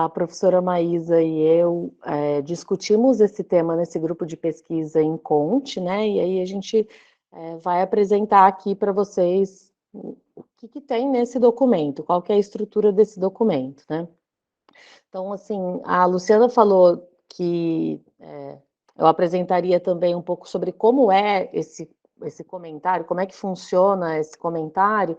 a professora Maísa e eu discutimos esse tema nesse grupo de pesquisa em Conte, né? E aí a gente vai apresentar aqui para vocês o que tem nesse documento, qual que é a estrutura desse documento, né? Então, assim, a Luciana falou que eu apresentaria também um pouco sobre como é esse comentário, como é que funciona esse comentário,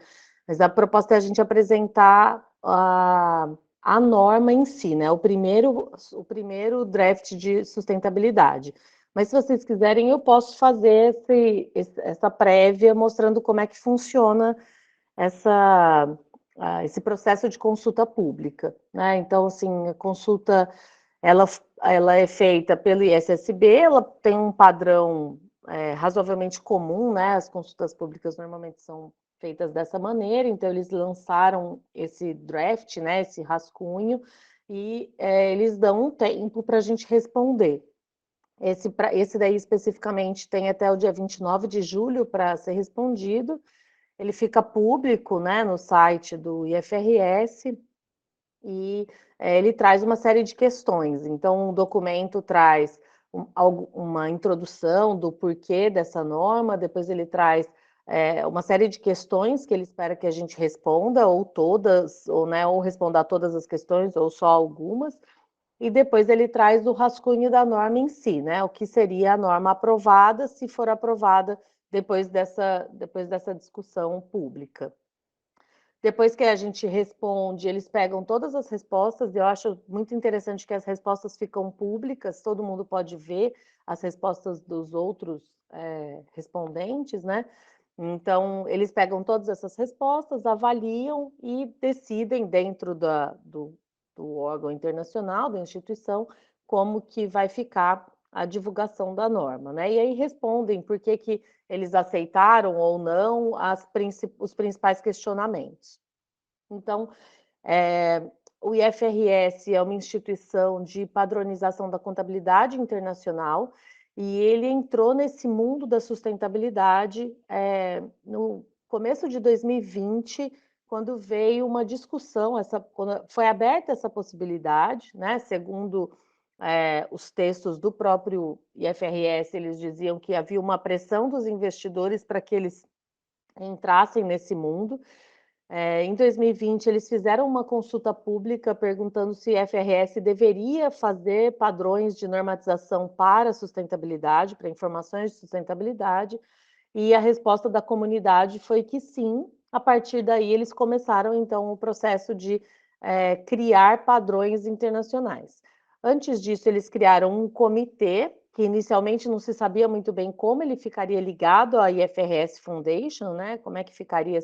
mas a proposta é a gente apresentar a norma em si, né? O primeiro draft de sustentabilidade. Mas se vocês quiserem, eu posso fazer essa prévia mostrando como é que funciona esse processo de consulta pública, né? Então, assim, a consulta ela, ela é feita pelo ISSB, ela tem um padrão razoavelmente comum, né? As consultas públicas normalmente são feitas dessa maneira, então eles lançaram esse draft, né? Esse rascunho, e eles dão um tempo para a gente responder. Esse daí especificamente tem até o dia 29 de julho para ser respondido. Ele fica público, né, no site do IFRS e ele traz uma série de questões. Então, o documento traz uma introdução do porquê dessa norma, depois ele traz uma série de questões que ele espera que a gente responda, ou todas, ou responda a todas as questões, ou só algumas, e depois ele traz o rascunho da norma em si, né? O que seria a norma aprovada, se for aprovada depois dessa discussão pública. Depois que a gente responde, eles pegam todas as respostas, e eu acho muito interessante que as respostas ficam públicas, todo mundo pode ver as respostas dos outros respondentes, né? Então, eles pegam todas essas respostas, avaliam e decidem dentro do órgão internacional, da instituição, como que vai ficar a divulgação da norma, né? E aí respondem por que eles aceitaram ou não os principais questionamentos. Então, o IFRS é uma instituição de padronização da contabilidade internacional, e ele entrou nesse mundo da sustentabilidade no começo de 2020, quando veio uma discussão, quando foi aberta essa possibilidade, né? Segundo os textos do próprio IFRS, eles diziam que havia uma pressão dos investidores para que eles entrassem nesse mundo. Em 2020, eles fizeram uma consulta pública perguntando se a IFRS deveria fazer padrões de normatização para sustentabilidade, para informações de sustentabilidade, e a resposta da comunidade foi que sim. A partir daí, eles começaram, então, o processo de criar padrões internacionais. Antes disso, eles criaram um comitê, que inicialmente não se sabia muito bem como ele ficaria ligado à IFRS Foundation, né? Como é que ficaria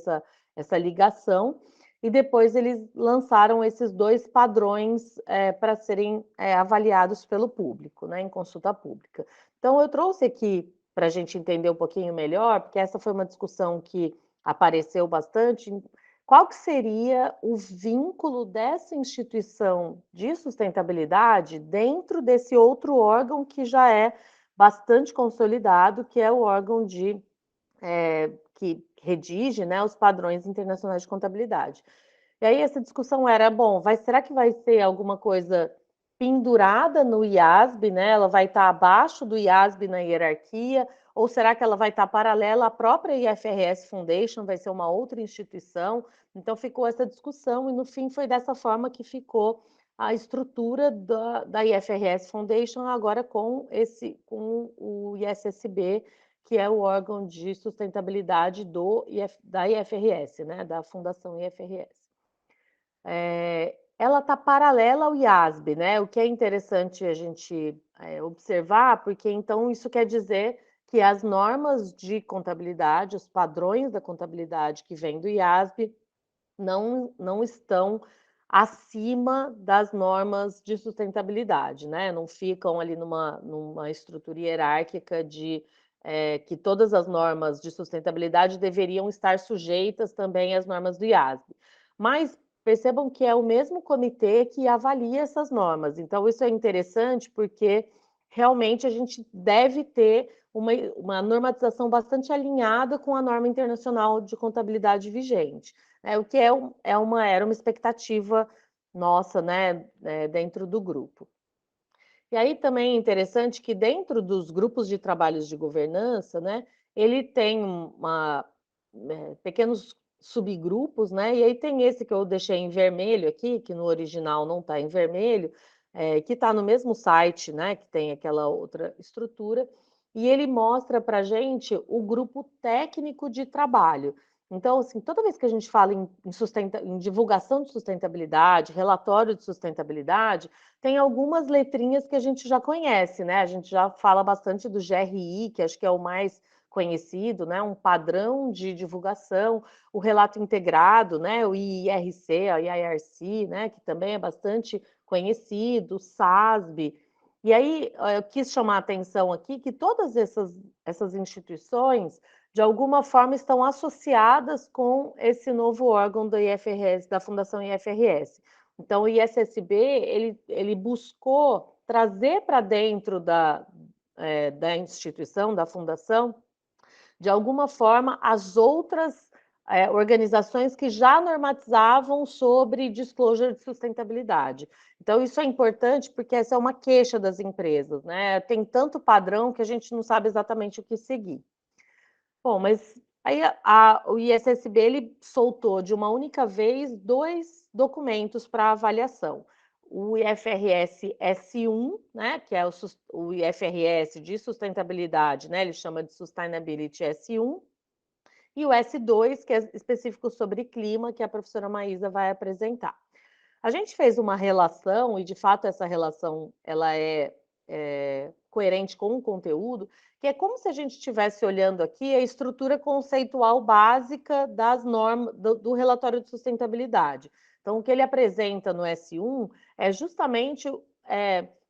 essa ligação, e depois eles lançaram esses dois padrões para serem avaliados pelo público, né, em consulta pública. Então, eu trouxe aqui para a gente entender um pouquinho melhor, porque essa foi uma discussão que apareceu bastante. Qual que seria o vínculo dessa instituição de sustentabilidade dentro desse outro órgão que já é bastante consolidado, que é o órgão que redige, né, os padrões internacionais de contabilidade. E aí essa discussão era, bom, será que vai ser alguma coisa pendurada no IASB, né? Ela vai estar abaixo do IASB na hierarquia, ou será que ela vai estar paralela à própria IFRS Foundation, vai ser uma outra instituição? Então ficou essa discussão, e no fim foi dessa forma que ficou a estrutura da IFRS Foundation, agora com o ISSB, que é o órgão de sustentabilidade da IFRS, né? Da Fundação IFRS. Ela está paralela ao IASB, né? O que é interessante a gente observar, porque então isso quer dizer que as normas de contabilidade, os padrões da contabilidade que vêm do IASB, não estão acima das normas de sustentabilidade, né? Não ficam ali numa estrutura hierárquica de que todas as normas de sustentabilidade deveriam estar sujeitas também às normas do IASB. Mas percebam que é o mesmo comitê que avalia essas normas. Então, isso é interessante porque realmente a gente deve ter uma normatização bastante alinhada com a norma internacional de contabilidade vigente, o que era uma expectativa nossa, né, dentro do grupo. E aí também é interessante que dentro dos grupos de trabalhos de governança, né, ele tem pequenos subgrupos, né, e aí tem esse que eu deixei em vermelho aqui, que no original não está em vermelho, que está no mesmo site, né, que tem aquela outra estrutura, e ele mostra para a gente o grupo técnico de trabalho. Então, assim, toda vez que a gente fala em divulgação de sustentabilidade, relatório de sustentabilidade, tem algumas letrinhas que a gente já conhece, né? A gente já fala bastante do GRI, que acho que é o mais conhecido, né? Um padrão de divulgação, o relato integrado, né? O IRC, a IIRC, né? Que também é bastante conhecido, o SASB. E aí eu quis chamar a atenção aqui que todas essas instituições, de alguma forma, estão associadas com esse novo órgão da IFRS, da Fundação IFRS. Então, o ISSB, ele buscou trazer para dentro da instituição, da fundação, de alguma forma, as outras organizações que já normatizavam sobre disclosure de sustentabilidade. Então, isso é importante porque essa é uma queixa das empresas, né? Tem tanto padrão que a gente não sabe exatamente o que seguir. Bom, mas aí o ISSB ele soltou de uma única vez 2 documentos para avaliação. O IFRS S1, né, que é o IFRS de sustentabilidade, né, ele chama de Sustainability S1, e o S2, que é específico sobre clima, que a professora Maísa vai apresentar. A gente fez uma relação, e de fato essa relação ela é coerente com o conteúdo, que é como se a gente estivesse olhando aqui a estrutura conceitual básica das normas do relatório de sustentabilidade. Então, o que ele apresenta no S1 é justamente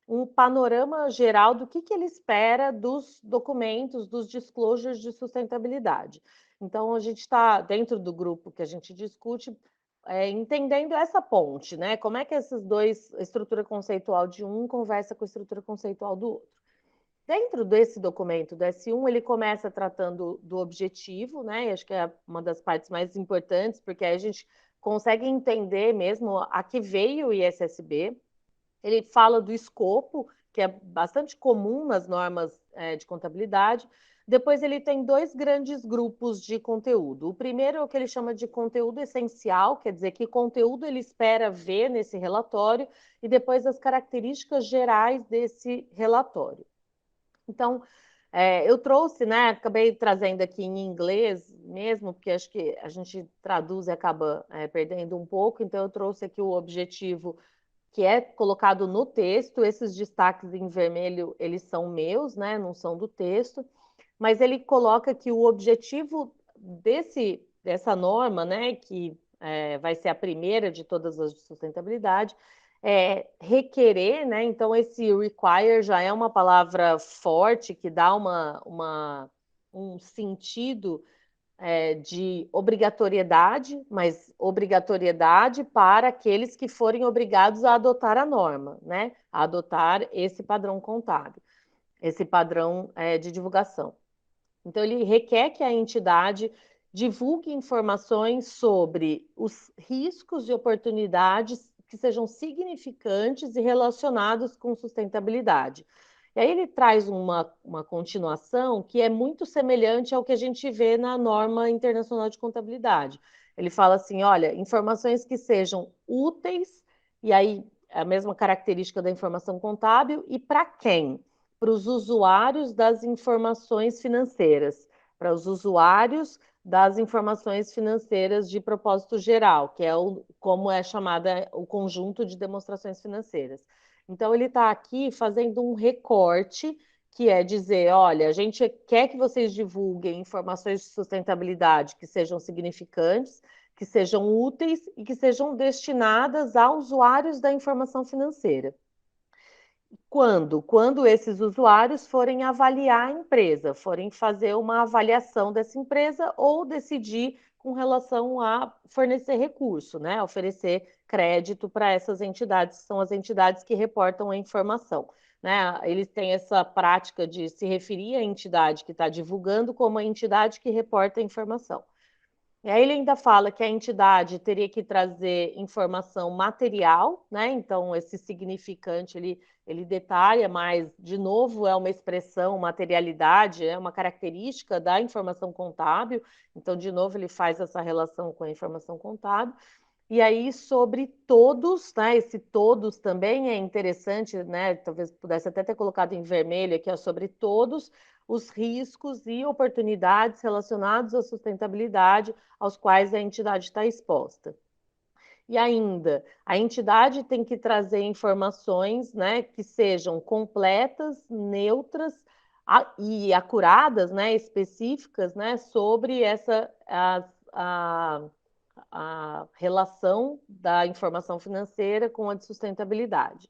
um panorama geral do que ele espera dos documentos, dos disclosures de sustentabilidade. Então, a gente está, dentro do grupo que a gente discute, entendendo essa ponte, né? Como é que esses dois, a estrutura conceitual de um conversa com a estrutura conceitual do outro. Dentro desse documento do S1, ele começa tratando do objetivo, né? E acho que é uma das partes mais importantes, porque aí a gente consegue entender mesmo a que veio o ISSB. Ele fala do escopo, que é bastante comum nas normas de contabilidade. Depois ele tem 2 grandes grupos de conteúdo. O primeiro é o que ele chama de conteúdo essencial, quer dizer, que conteúdo ele espera ver nesse relatório, e depois as características gerais desse relatório. Então, eu trouxe, né, acabei trazendo aqui em inglês mesmo, porque acho que a gente traduz e acaba perdendo um pouco, então eu trouxe aqui o objetivo que é colocado no texto. Esses destaques em vermelho, eles são meus, né, não são do texto, mas ele coloca que o objetivo dessa norma, né, que vai ser a primeira de todas as de sustentabilidade, é requerer, né, então esse require já é uma palavra forte que dá um sentido de obrigatoriedade, mas obrigatoriedade para aqueles que forem obrigados a adotar a norma, né? A adotar esse padrão contábil, esse padrão de divulgação. Então, ele requer que a entidade divulgue informações sobre os riscos e oportunidades que sejam significantes e relacionados com sustentabilidade. E aí ele traz uma continuação que é muito semelhante ao que a gente vê na norma internacional de contabilidade. Ele fala assim, olha, informações que sejam úteis, e aí a mesma característica da informação contábil, e para quem? Para os usuários das informações financeiras, para os usuários das informações financeiras de propósito geral, que é como é chamada o conjunto de demonstrações financeiras. Então, ele está aqui fazendo um recorte, que é dizer, olha, a gente quer que vocês divulguem informações de sustentabilidade que sejam significantes, que sejam úteis e que sejam destinadas a usuários da informação financeira. Quando? Quando esses usuários forem avaliar a empresa, forem fazer uma avaliação dessa empresa ou decidir com relação a fornecer recurso, né? Oferecer crédito para essas entidades, que são as entidades que reportam a informação. Né? Eles têm essa prática de se referir à entidade que está divulgando como a entidade que reporta a informação. E aí ele ainda fala que a entidade teria que trazer informação material, né? Então, esse significante ele detalha, mas, de novo, é uma expressão, materialidade, é uma característica da informação contábil. Então, de novo, ele faz essa relação com a informação contábil. E aí, sobre todos, né? Esse todos também é interessante, né? Talvez pudesse até ter colocado em vermelho aqui, ó, sobre todos os riscos e oportunidades relacionados à sustentabilidade aos quais a entidade está exposta. E ainda, a entidade tem que trazer informações, né, que sejam completas, neutras e acuradas, né, específicas, né, sobre a relação da informação financeira com a de sustentabilidade.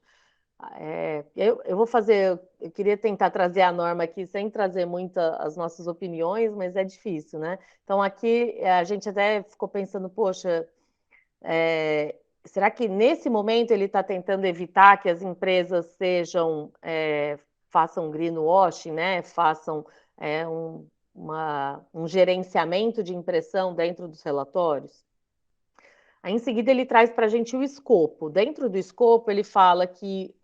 Eu vou fazer, eu queria tentar trazer a norma aqui sem trazer muitas as nossas opiniões, mas é difícil, né? Então, aqui a gente até ficou pensando, poxa, será que nesse momento ele está tentando evitar que as empresas façam greenwashing, né? Façam um gerenciamento de impressão dentro dos relatórios? Aí, em seguida, ele traz para a gente o escopo. Dentro do escopo, ele fala que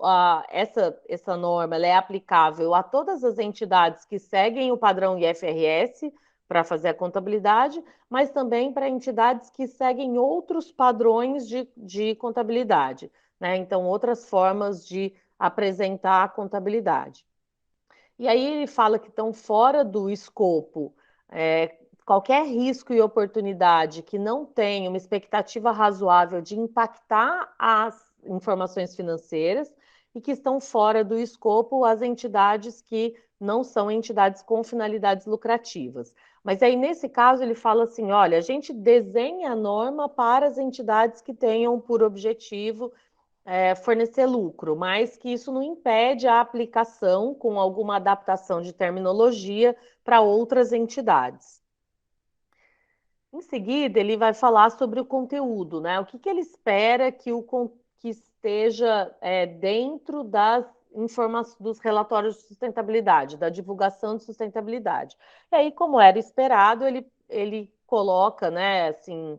essa norma é aplicável a todas as entidades que seguem o padrão IFRS para fazer a contabilidade, mas também para entidades que seguem outros padrões de contabilidade, né? Então, outras formas de apresentar a contabilidade. E aí ele fala que estão fora do escopo qualquer risco e oportunidade que não tenha uma expectativa razoável de impactar as informações financeiras e que estão fora do escopo as entidades que não são entidades com finalidades lucrativas. Mas aí, nesse caso, ele fala assim: olha, a gente desenha a norma para as entidades que tenham por objetivo fornecer lucro, mas que isso não impede a aplicação com alguma adaptação de terminologia para outras entidades. Em seguida, ele vai falar sobre o conteúdo, né? O que ele espera que esteja dentro das informações dos relatórios de sustentabilidade, da divulgação de sustentabilidade. E aí, como era esperado, ele coloca, né, assim,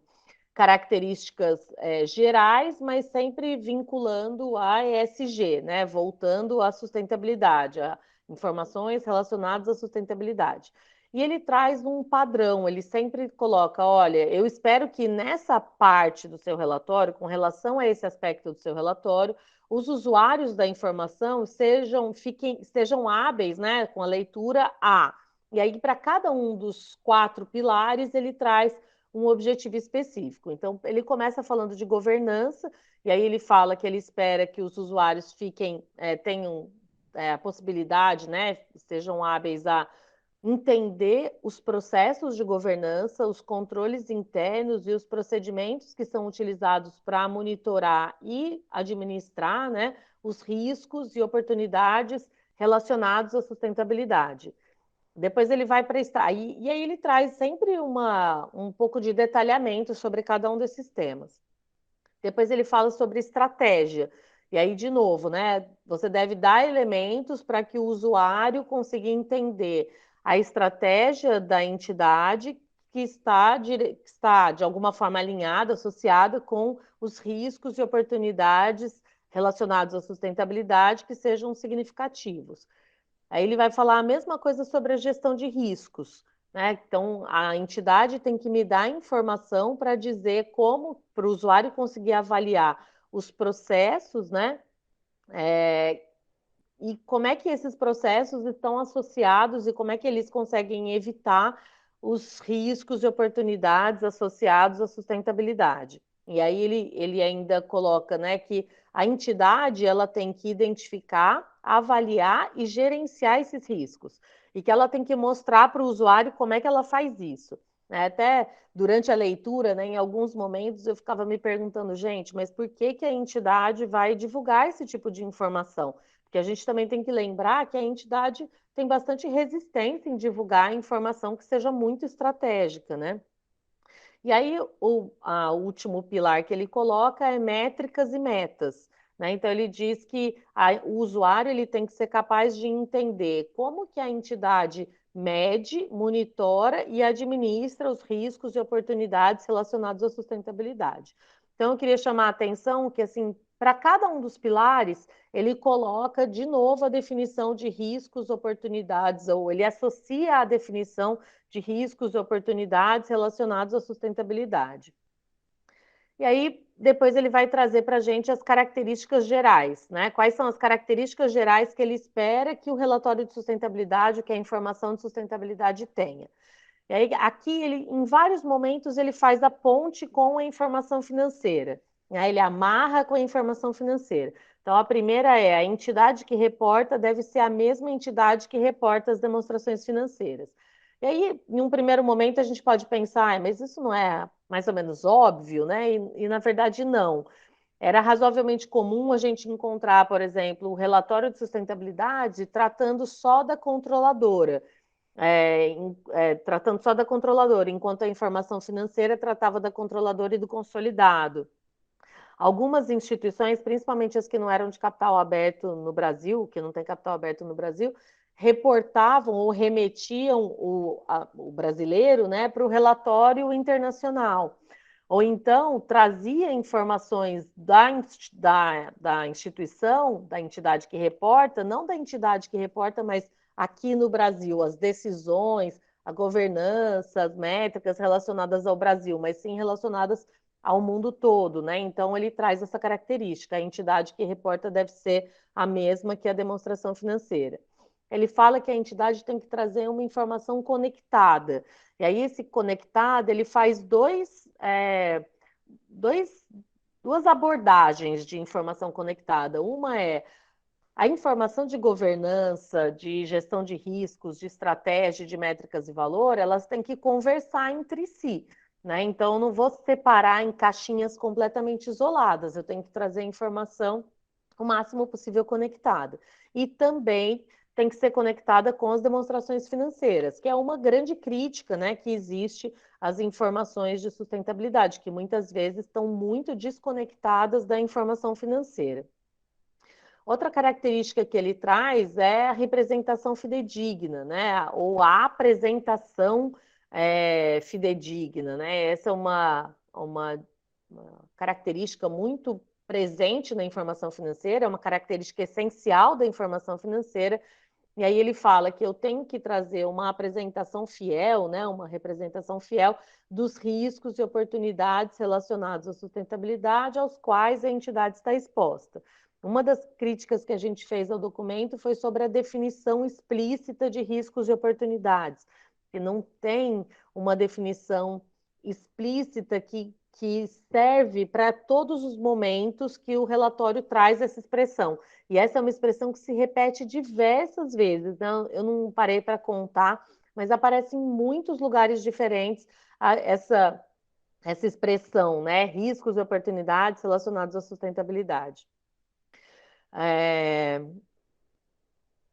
características gerais, mas sempre vinculando a ESG, né? Voltando à sustentabilidade, a informações relacionadas à sustentabilidade. E ele traz um padrão, ele sempre coloca, olha, eu espero que nessa parte do seu relatório, com relação a esse aspecto do seu relatório, os usuários da informação estejam hábeis, né, com a leitura A. E aí, para cada um dos 4 pilares, ele traz um objetivo específico. Então, ele começa falando de governança, e aí ele fala que ele espera que os usuários tenham a possibilidade, né, estejam hábeis a entender os processos de governança, os controles internos e os procedimentos que são utilizados para monitorar e administrar, né, os riscos e oportunidades relacionados à sustentabilidade. Depois ele vai para e aí ele traz sempre um pouco de detalhamento sobre cada um desses temas. Depois ele fala sobre estratégia. E aí, de novo, né? Você deve dar elementos para que o usuário consiga entender a estratégia da entidade que está, de alguma forma alinhada, associada com os riscos e oportunidades relacionados à sustentabilidade que sejam significativos. Aí ele vai falar a mesma coisa sobre a gestão de riscos, né? Então, a entidade tem que me dar informação para dizer como, para o usuário conseguir avaliar os processos, né? E como é que esses processos estão associados e como é que eles conseguem evitar os riscos e oportunidades associados à sustentabilidade. E aí ele ainda coloca, né, que a entidade ela tem que identificar, avaliar e gerenciar esses riscos. E que ela tem que mostrar para o usuário como é que ela faz isso. Até durante a leitura, né, em alguns momentos, eu ficava me perguntando, gente, mas por que a entidade vai divulgar esse tipo de informação? Porque a gente também tem que lembrar que a entidade tem bastante resistência em divulgar informação que seja muito estratégica, né? E aí, o último pilar que ele coloca é métricas e metas. Né? Então, ele diz que o usuário ele tem que ser capaz de entender como que a entidade mede, monitora e administra os riscos e oportunidades relacionados à sustentabilidade. Então, eu queria chamar a atenção que, assim, para cada um dos pilares, ele coloca de novo a definição de riscos, oportunidades, ou ele associa a definição de riscos e oportunidades relacionados à sustentabilidade. E aí, depois ele vai trazer para a gente as características gerais, né? Quais são as características gerais que ele espera que o relatório de sustentabilidade, que a informação de sustentabilidade tenha. E aí, aqui, ele, em vários momentos, ele faz a ponte com a informação financeira. Né? Ele amarra com a informação financeira. Então, a primeira é: a entidade que reporta deve ser a mesma entidade que reporta as demonstrações financeiras. E aí, em um primeiro momento, a gente pode pensar, mas isso não é mais ou menos óbvio, né? E na verdade, não. Era razoavelmente comum a gente encontrar, por exemplo, o relatório de sustentabilidade tratando só da controladora. Tratando só da controladora, enquanto a informação financeira tratava da controladora e do consolidado. Algumas instituições, principalmente as que não eram de capital aberto no Brasil, que não tem capital aberto no Brasil, reportavam ou remetiam o brasileiro, né, para o relatório internacional. Ou então trazia informações da instituição, da entidade que reporta, não da entidade que reporta, mas aqui no Brasil, as decisões, a governança, as métricas relacionadas ao Brasil, mas sim relacionadas ao mundo todo, né? Então ele traz essa característica, a entidade que reporta deve ser a mesma que a demonstração financeira. Ele fala que a entidade tem que trazer uma informação conectada. E aí, esse conectado, ele faz duas abordagens de informação conectada. Uma é a informação de governança, de gestão de riscos, de estratégia, de métricas e valor, elas têm que conversar entre si. Né? Então, eu não vou separar em caixinhas completamente isoladas, eu tenho que trazer informação o máximo possível conectada. E também tem que ser conectada com as demonstrações financeiras, que é uma grande crítica, né, que existe às informações de sustentabilidade, que muitas vezes estão muito desconectadas da informação financeira. Outra característica que ele traz é a representação fidedigna, né? Ou a apresentação fidedigna, né? Essa é uma característica muito presente na informação financeira, é uma característica essencial da informação financeira. E aí ele fala que eu tenho que trazer uma apresentação fiel, né? Uma representação fiel dos riscos e oportunidades relacionados à sustentabilidade aos quais a entidade está exposta. Uma das críticas que a gente fez ao documento foi sobre a definição explícita de riscos e oportunidades, que não tem uma definição explícita que serve para todos os momentos que o relatório traz essa expressão. E essa é uma expressão que se repete diversas vezes, né? Eu não parei para contar, mas aparece em muitos lugares diferentes essa expressão, né? Riscos e oportunidades relacionados à sustentabilidade.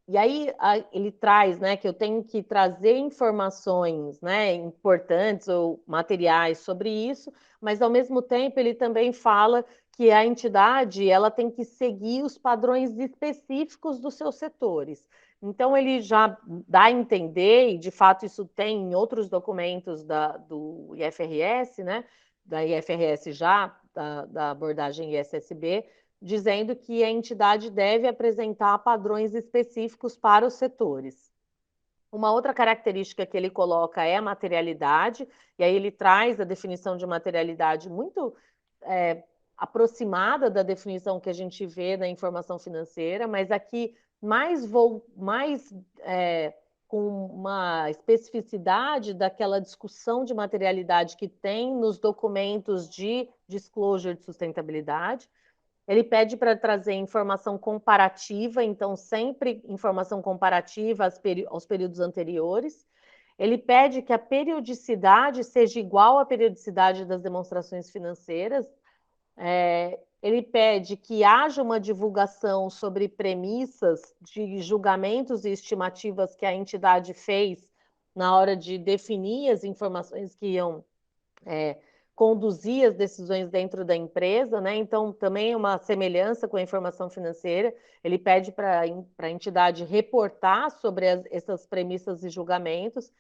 E aí ele traz, né, que eu tenho que trazer informações, né, importantes ou materiais sobre isso, mas ao mesmo tempo ele também fala que a entidade ela tem que seguir os padrões específicos dos seus setores. Então ele já dá a entender, e de fato isso tem em outros documentos do IFRS, né, da IFRS já, da abordagem ISSB, dizendo que a entidade deve apresentar padrões específicos para os setores. Uma outra característica que ele coloca é a materialidade, e aí ele traz a definição de materialidade muito aproximada da definição que a gente vê na informação financeira, mas aqui com uma especificidade daquela discussão de materialidade que tem nos documentos de disclosure de sustentabilidade. Ele pede para trazer informação comparativa, então sempre informação comparativa aos períodos anteriores. Ele pede que a periodicidade seja igual à periodicidade das demonstrações financeiras. Ele pede que haja uma divulgação sobre premissas de julgamentos e estimativas que a entidade fez na hora de definir as informações que iam conduzir as decisões dentro da empresa, né? Então, também é uma semelhança com a informação financeira. Ele pede para a entidade reportar sobre essas premissas e julgamentos,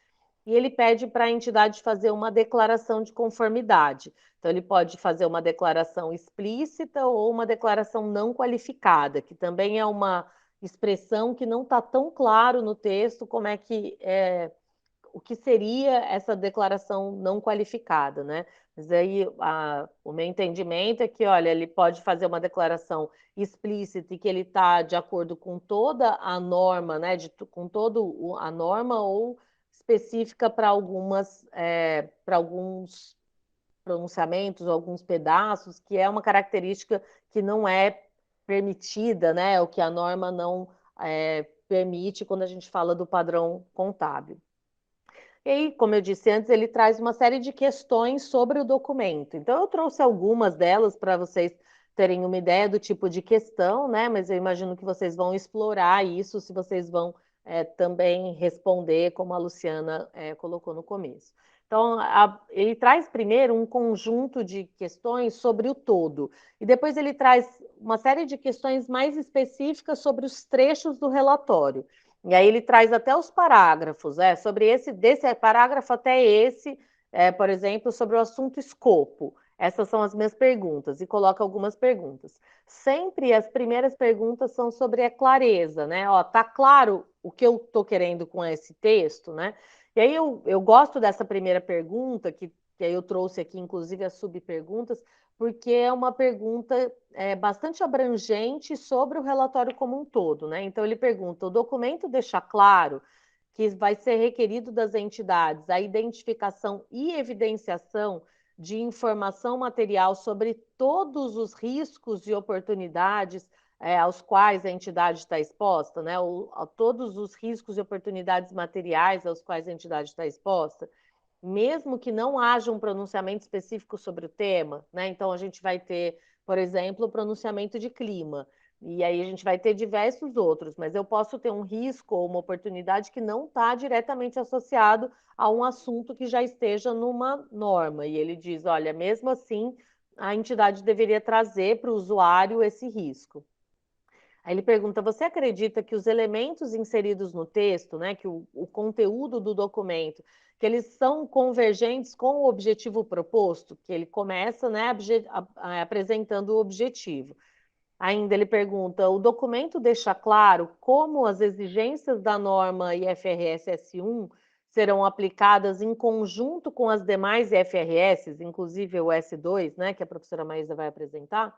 e ele pede para a entidade fazer uma declaração de conformidade. Então, ele pode fazer uma declaração explícita ou uma declaração não qualificada, que também é uma expressão que não está tão claro no texto como é que o que seria essa declaração não qualificada, né? Mas aí o meu entendimento é que, olha, ele pode fazer uma declaração explícita e que ele está de acordo com toda a norma, né? Com toda a norma ou específica para para alguns pronunciamentos, alguns pedaços, que é uma característica que não é permitida, né? O que a norma não permite quando a gente fala do padrão contábil. E aí, como eu disse antes, ele traz uma série de questões sobre o documento. Então, eu trouxe algumas delas para vocês terem uma ideia do tipo de questão, né? Mas eu imagino que vocês vão explorar isso, se vocês vão também responder, como a Luciana colocou no começo. Então, ele traz primeiro um conjunto de questões sobre o todo, e depois ele traz uma série de questões mais específicas sobre os trechos do relatório. E aí ele traz até os parágrafos, sobre desse parágrafo até esse, por exemplo, sobre o assunto escopo. Essas são as minhas perguntas, e coloca algumas perguntas. Sempre as primeiras perguntas são sobre a clareza, né? Ó, tá claro o que eu estou querendo com esse texto, né? E aí eu gosto dessa primeira pergunta, que eu trouxe aqui, inclusive, as subperguntas, porque é uma pergunta bastante abrangente sobre o relatório como um todo, né? Então, ele pergunta: o documento deixa claro que vai ser requerido das entidades a identificação e evidenciação de informação material sobre todos os riscos e oportunidades aos quais a entidade está exposta, né? A todos os riscos e oportunidades materiais aos quais a entidade está exposta, mesmo que não haja um pronunciamento específico sobre o tema, né? Então, a gente vai ter, por exemplo, o pronunciamento de clima, e aí a gente vai ter diversos outros, mas eu posso ter um risco ou uma oportunidade que não está diretamente associado a um assunto que já esteja numa norma. E ele diz: olha, mesmo assim, a entidade deveria trazer para o usuário esse risco. Aí ele pergunta: você acredita que os elementos inseridos no texto, né, que o conteúdo do documento, que eles são convergentes com o objetivo proposto? Que ele começa, né, apresentando o objetivo. Ainda ele pergunta: o documento deixa claro como as exigências da norma IFRS S1 serão aplicadas em conjunto com as demais IFRS, inclusive o S2, né, que a professora Maísa vai apresentar?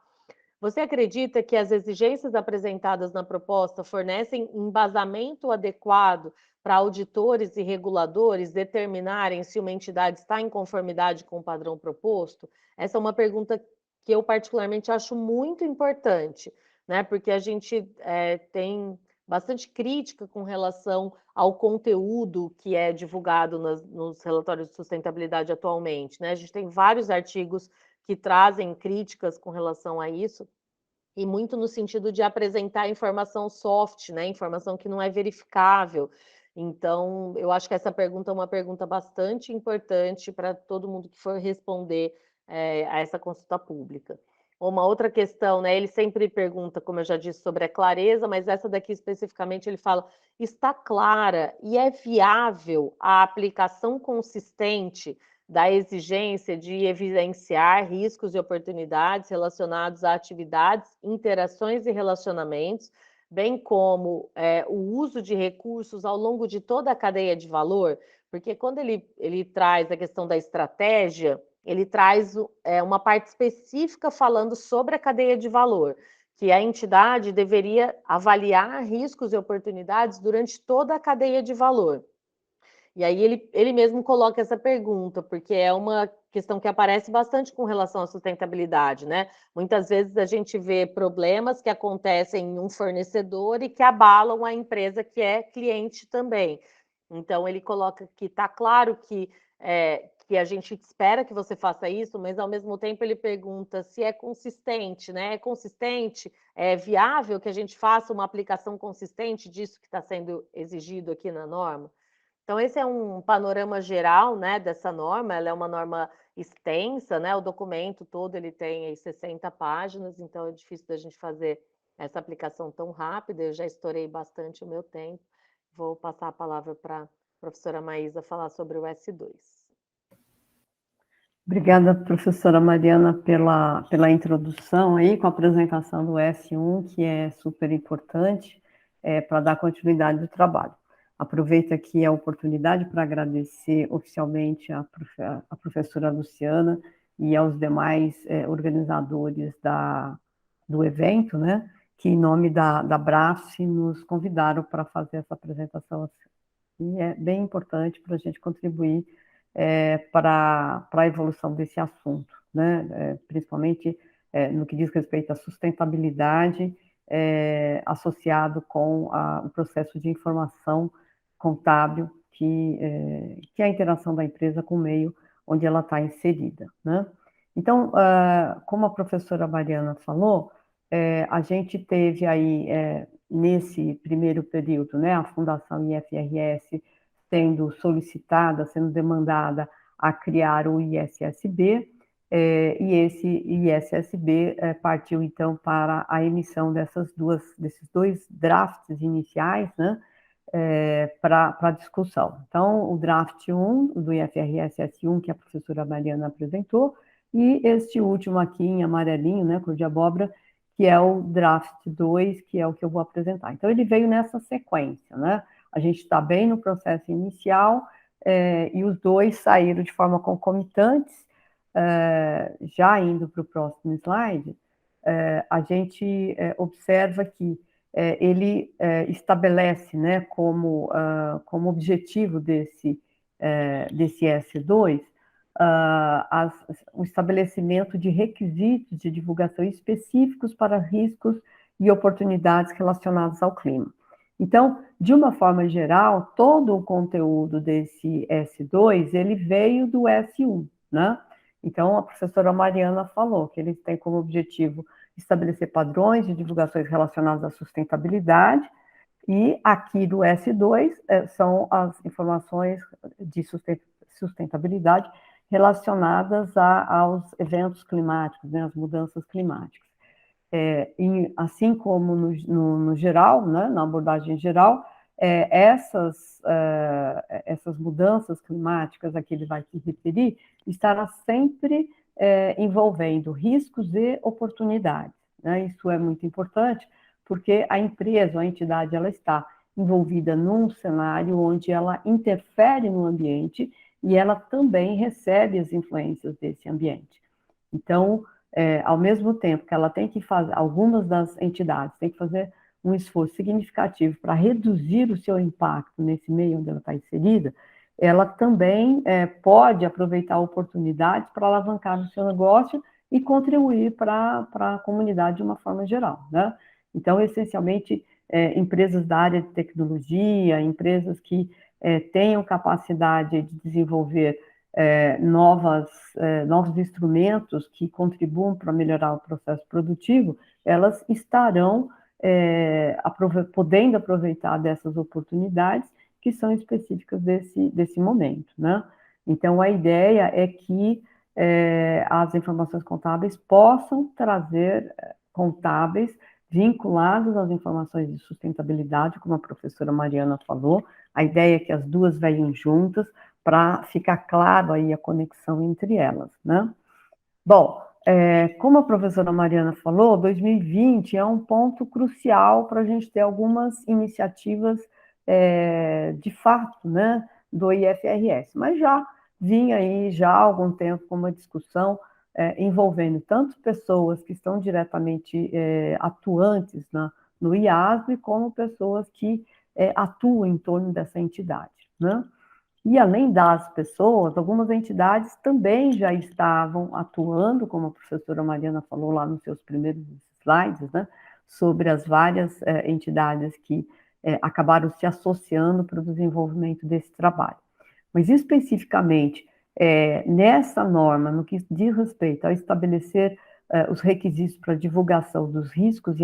Você acredita que as exigências apresentadas na proposta fornecem embasamento adequado para auditores e reguladores determinarem se uma entidade está em conformidade com o padrão proposto? Essa é uma pergunta que eu particularmente acho muito importante, né? Porque a gente tem bastante crítica com relação ao conteúdo que é divulgado nos relatórios de sustentabilidade atualmente, né? A gente tem vários artigos que trazem críticas com relação a isso, e muito no sentido de apresentar informação soft, né? Informação que não é verificável. Então, eu acho que essa pergunta é uma pergunta bastante importante para todo mundo que for responder a essa consulta pública. Uma outra questão, né? Ele sempre pergunta, como eu já disse, sobre a clareza, mas essa daqui especificamente ele fala: está clara e é viável a aplicação consistente da exigência de evidenciar riscos e oportunidades relacionados a atividades, interações e relacionamentos, bem como o uso de recursos ao longo de toda a cadeia de valor? Porque quando ele traz a questão da estratégia, ele traz uma parte específica falando sobre a cadeia de valor, que a entidade deveria avaliar riscos e oportunidades durante toda a cadeia de valor. E aí ele mesmo coloca essa pergunta, porque é uma questão que aparece bastante com relação à sustentabilidade, né? Muitas vezes a gente vê problemas que acontecem em um fornecedor e que abalam a empresa que é cliente também. Então, ele coloca que está claro que a gente espera que você faça isso, mas ao mesmo tempo ele pergunta se é consistente, né? É consistente, é viável que a gente faça uma aplicação consistente disso que está sendo exigido aqui na norma? Então, esse é um panorama geral, né, dessa norma, ela é uma norma extensa, né, o documento todo ele tem aí 60 páginas, então é difícil da gente fazer essa aplicação tão rápida, eu já estourei bastante o meu tempo. Vou passar a palavra para a professora Maísa falar sobre o S2. Obrigada, professora Mariana, pela introdução aí, com a apresentação do S1, que é super importante para dar continuidade ao trabalho. Aproveito aqui a oportunidade para agradecer oficialmente a professora Luciana e aos demais organizadores do evento, né, que em nome da BRAF nos convidaram para fazer essa apresentação. E é bem importante para a gente contribuir para a evolução desse assunto, né? Principalmente no que diz respeito à sustentabilidade associado com o processo de informação contábil, que é a interação da empresa com o meio onde ela está inserida, né? Então, como a professora Mariana falou, a gente teve aí, nesse primeiro período, né, a Fundação IFRS sendo solicitada, sendo demandada a criar o ISSB, e esse ISSB partiu, então, para a emissão desses dois drafts iniciais, né, para discussão. Então, o draft 1 do IFRS S1, que a professora Mariana apresentou, e este último aqui em amarelinho, né, cor de abóbora, que é o draft 2, que é o que eu vou apresentar. Então, ele veio nessa sequência, né? A gente está bem no processo inicial, e os dois saíram de forma concomitante. Já indo para o próximo slide, a gente observa que ele estabelece, né, como objetivo desse S2 o estabelecimento de requisitos de divulgação específicos para riscos e oportunidades relacionados ao clima. Então, de uma forma geral, todo o conteúdo desse S2, ele veio do S1, né? Então, a professora Mariana falou que ele tem como objetivo estabelecer padrões de divulgações relacionadas à sustentabilidade, e aqui do S2 são as informações de sustentabilidade relacionadas aos eventos climáticos, né, as mudanças climáticas. Assim como no geral, né, na abordagem geral, essas mudanças climáticas a que ele vai se referir estará sempre envolvendo riscos e oportunidades, né? Isso é muito importante, porque a empresa, a entidade, ela está envolvida num cenário onde ela interfere no ambiente e ela também recebe as influências desse ambiente. Então, ao mesmo tempo que ela tem que fazer, algumas das entidades têm que fazer um esforço significativo para reduzir o seu impacto nesse meio onde ela está inserida, ela também pode aproveitar oportunidades para alavancar o seu negócio e contribuir para a comunidade de uma forma geral, né? Então, essencialmente, empresas da área de tecnologia, empresas que tenham capacidade de desenvolver novos instrumentos que contribuam para melhorar o processo produtivo, elas estarão podendo aproveitar dessas oportunidades que são específicas desse momento, né? Então, a ideia é que as informações contábeis possam trazer contábeis vinculados às informações de sustentabilidade, como a professora Mariana falou. A ideia é que as duas venham juntas para ficar claro aí a conexão entre elas, né? Bom, como a professora Mariana falou, 2020 é um ponto crucial para a gente ter algumas iniciativas de fato, né, do IFRS, mas já vinha aí já há algum tempo com uma discussão envolvendo tanto pessoas que estão diretamente atuantes no IASB, como pessoas que atuam em torno dessa entidade, né? E, além das pessoas, algumas entidades também já estavam atuando, como a professora Mariana falou lá nos seus primeiros slides, né, sobre as várias entidades que acabaram se associando para o desenvolvimento desse trabalho. Mas, especificamente, nessa norma, no que diz respeito a estabelecer os requisitos para divulgação dos riscos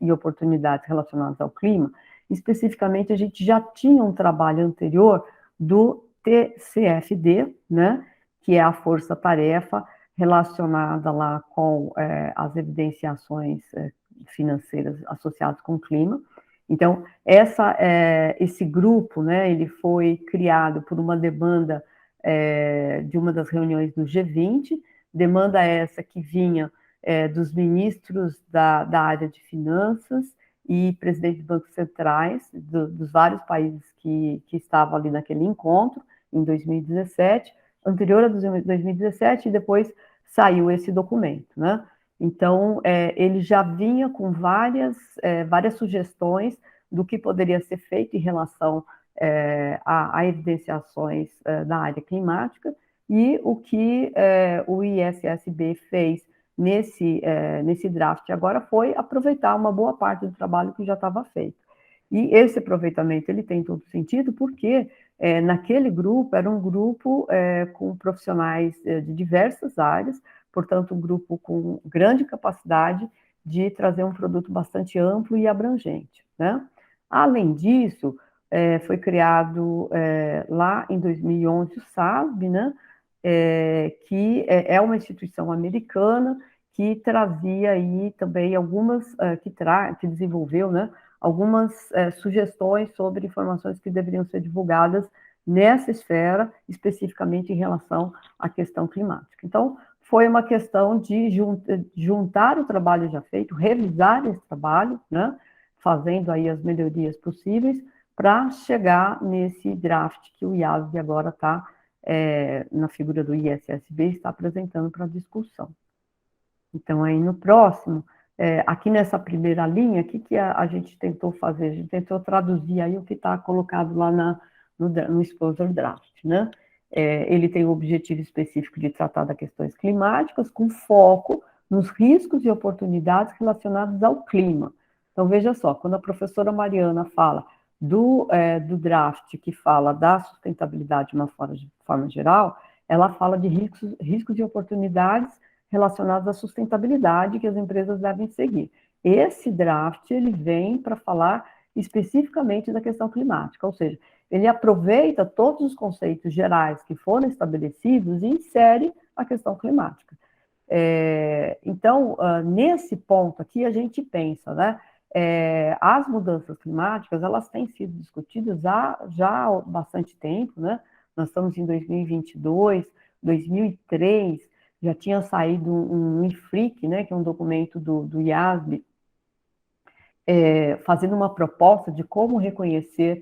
e oportunidades relacionados ao clima, especificamente a gente já tinha um trabalho anterior do TCFD, né, que é a força-tarefa relacionada lá com as evidenciações financeiras associadas com o clima. Então, esse grupo, né, ele foi criado por uma demanda de uma das reuniões do G20, demanda essa que vinha dos ministros da área de finanças e presidentes de bancos centrais dos vários países que estavam ali naquele encontro, em 2017, anterior a 2017, e depois saiu esse documento, né? Então, ele já vinha com várias sugestões do que poderia ser feito em relação a evidenciações da área climática, e o que o ISSB fez nesse draft agora foi aproveitar uma boa parte do trabalho que já estava feito. E esse aproveitamento ele tem todo sentido porque naquele grupo era um grupo com profissionais de diversas áreas, portanto, um grupo com grande capacidade de trazer um produto bastante amplo e abrangente, né? Além disso, foi criado lá em 2011 o SASB, né? Que é uma instituição americana que trazia aí também algumas, que desenvolveu, né, algumas sugestões sobre informações que deveriam ser divulgadas nessa esfera, especificamente em relação à questão climática. Então, foi uma questão de juntar o trabalho já feito, revisar esse trabalho, né, fazendo aí as melhorias possíveis, para chegar nesse draft que o IASB agora está, na figura do ISSB, está apresentando para discussão. Então, aí no próximo, aqui nessa primeira linha, o que a gente tentou fazer? A gente tentou traduzir aí o que está colocado lá no Exposure Draft, né? Ele tem o objetivo específico de tratar das questões climáticas, com foco nos riscos e oportunidades relacionados ao clima. Então, veja só, quando a professora Mariana fala do draft que fala da sustentabilidade de uma forma geral, ela fala de riscos e oportunidades relacionados à sustentabilidade que as empresas devem seguir. Esse draft, ele vem para falar especificamente da questão climática, ou seja, ele aproveita todos os conceitos gerais que foram estabelecidos e insere a questão climática. Então, nesse ponto aqui, a gente pensa, né, as mudanças climáticas, elas têm sido discutidas já há bastante tempo, né? Nós estamos em 2022, 2003, já tinha saído um IFRIC, né, que é um documento do IASB, fazendo uma proposta de como reconhecer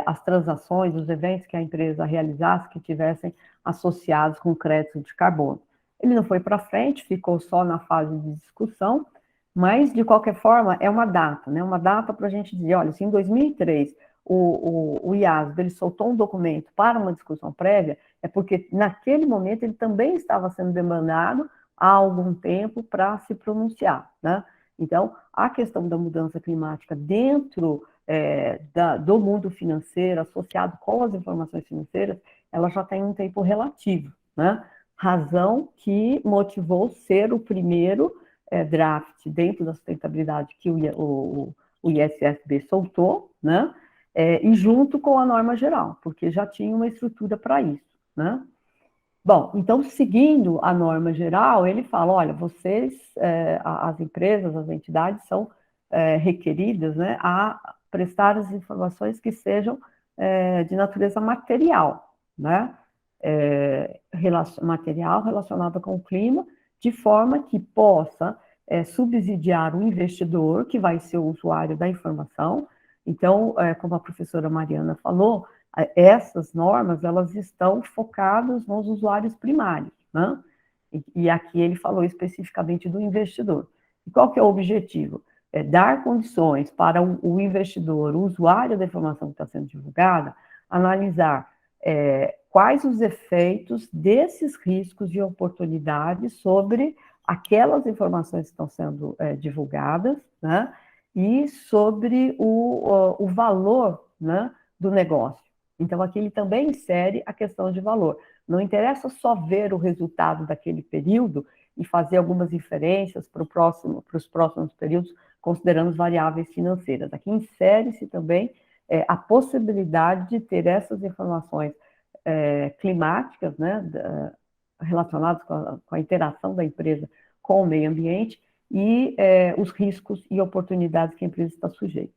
as transações, os eventos que a empresa realizasse que tivessem associados com crédito de carbono. Ele não foi para frente, ficou só na fase de discussão, mas, de qualquer forma, é uma data, né? Uma data para a gente dizer, olha, se em 2003 o IASB ele soltou um documento para uma discussão prévia, é porque, naquele momento, ele também estava sendo demandado há algum tempo para se pronunciar, né? Então, a questão da mudança climática dentro do mundo financeiro, associado com as informações financeiras, ela já tem um tempo relativo, né? Razão que motivou ser o primeiro draft dentro da sustentabilidade que o ISSB soltou, né? E junto com a norma geral, porque já tinha uma estrutura para isso, né? Bom, então, seguindo a norma geral, ele fala, olha, vocês, as empresas, as entidades são requeridas, né, a prestar as informações que sejam de natureza material, né? Material relacionada com o clima, de forma que possa subsidiar o investidor, que vai ser o usuário da informação. Então, como a professora Mariana falou, essas normas, elas estão focadas nos usuários primários, né? E aqui ele falou especificamente do investidor. E qual que é o objetivo? É dar condições para o investidor, o usuário da informação que está sendo divulgada, analisar quais os efeitos desses riscos e oportunidades sobre aquelas informações que estão sendo divulgadas, né? E sobre o valor, né, do negócio. Então, aqui ele também insere a questão de valor. Não interessa só ver o resultado daquele período e fazer algumas inferências para os próximos períodos considerando as variáveis financeiras. Aqui insere-se também a possibilidade de ter essas informações climáticas, né, relacionadas com a interação da empresa com o meio ambiente e os riscos e oportunidades que a empresa está sujeita.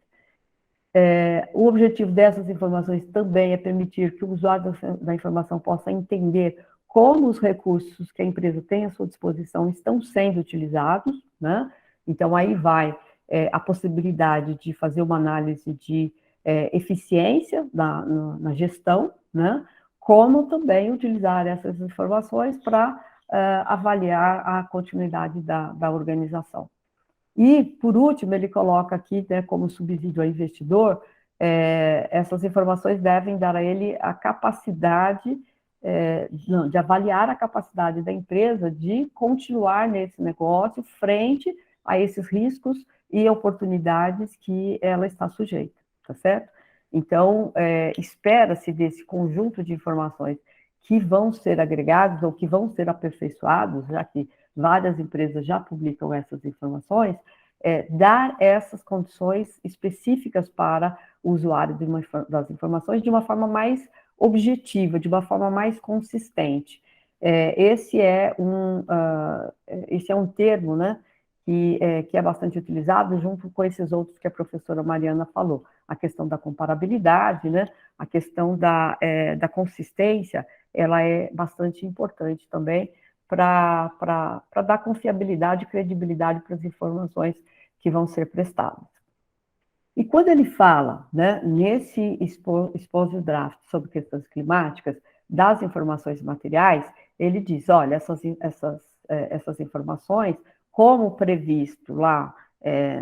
O objetivo dessas informações também é permitir que o usuário da informação possa entender como os recursos que a empresa tem à sua disposição estão sendo utilizados, né? Então, aí vai a possibilidade de fazer uma análise de eficiência na gestão, né? Como também utilizar essas informações para avaliar a continuidade da organização. E, por último, ele coloca aqui, né, como subsídio ao investidor, essas informações devem dar a ele a capacidade, de avaliar a capacidade da empresa de continuar nesse negócio frente a esses riscos e oportunidades que ela está sujeita, tá certo? Então, espera-se desse conjunto de informações que vão ser agregados ou que vão ser aperfeiçoados, já que várias empresas já publicam essas informações, dar essas condições específicas para o usuário das informações de uma forma mais objetiva, de uma forma mais consistente. Esse é um termo, né, que é bastante utilizado junto com esses outros que a professora Mariana falou, a questão da comparabilidade, né, a questão da consistência, ela é bastante importante também para dar confiabilidade e credibilidade para as informações que vão ser prestadas. E quando ele fala, né, nesse exposed draft sobre questões climáticas, das informações materiais, ele diz, olha, essas informações, como previsto lá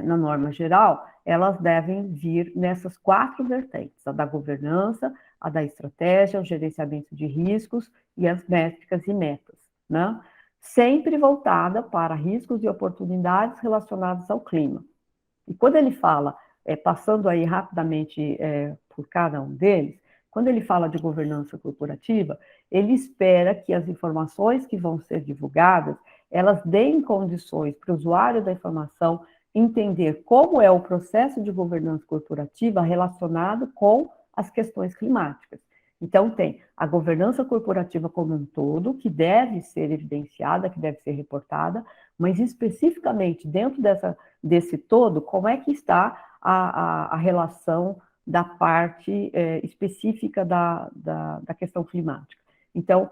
na norma geral, elas devem vir nessas 4 vertentes, a da governança, a da estratégia, o gerenciamento de riscos e as métricas e metas, né? Sempre voltada para riscos e oportunidades relacionados ao clima. E quando ele fala, passando aí rapidamente por cada um deles, quando ele fala de governança corporativa, ele espera que as informações que vão ser divulgadas, elas deem condições para o usuário da informação entender como é o processo de governança corporativa relacionado com as questões climáticas. Então, tem a governança corporativa como um todo, que deve ser evidenciada, que deve ser reportada, mas especificamente dentro desse todo, como é que está a relação da parte específica da questão climática. Então,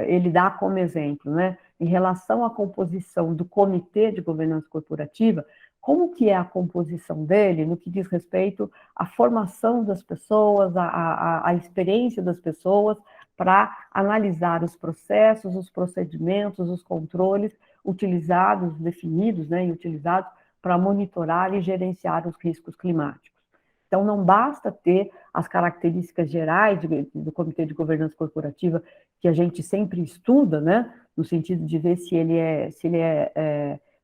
ele dá como exemplo, né, em relação à composição do Comitê de Governança Corporativa, como que é a composição dele no que diz respeito à formação das pessoas, à experiência das pessoas, para analisar os processos, os procedimentos, os controles utilizados, definidos, né, e utilizados para monitorar e gerenciar os riscos climáticos. Então, não basta ter as características gerais do Comitê de Governança Corporativa, que a gente sempre estuda, né, no sentido de ver se ele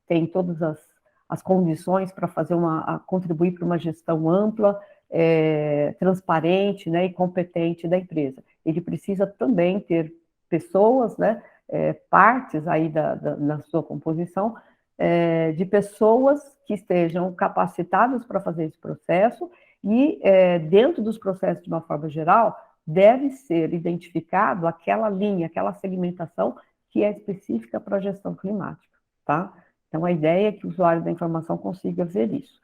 tem todas as condições para contribuir para uma gestão ampla, transparente, né, e competente da empresa. Ele precisa também ter pessoas, né, partes aí na sua composição, de pessoas que estejam capacitadas para fazer esse processo e, dentro dos processos, de uma forma geral, deve ser identificado aquela linha, aquela segmentação que é específica para a gestão climática, tá? Então, a ideia é que o usuário da informação consiga ver isso.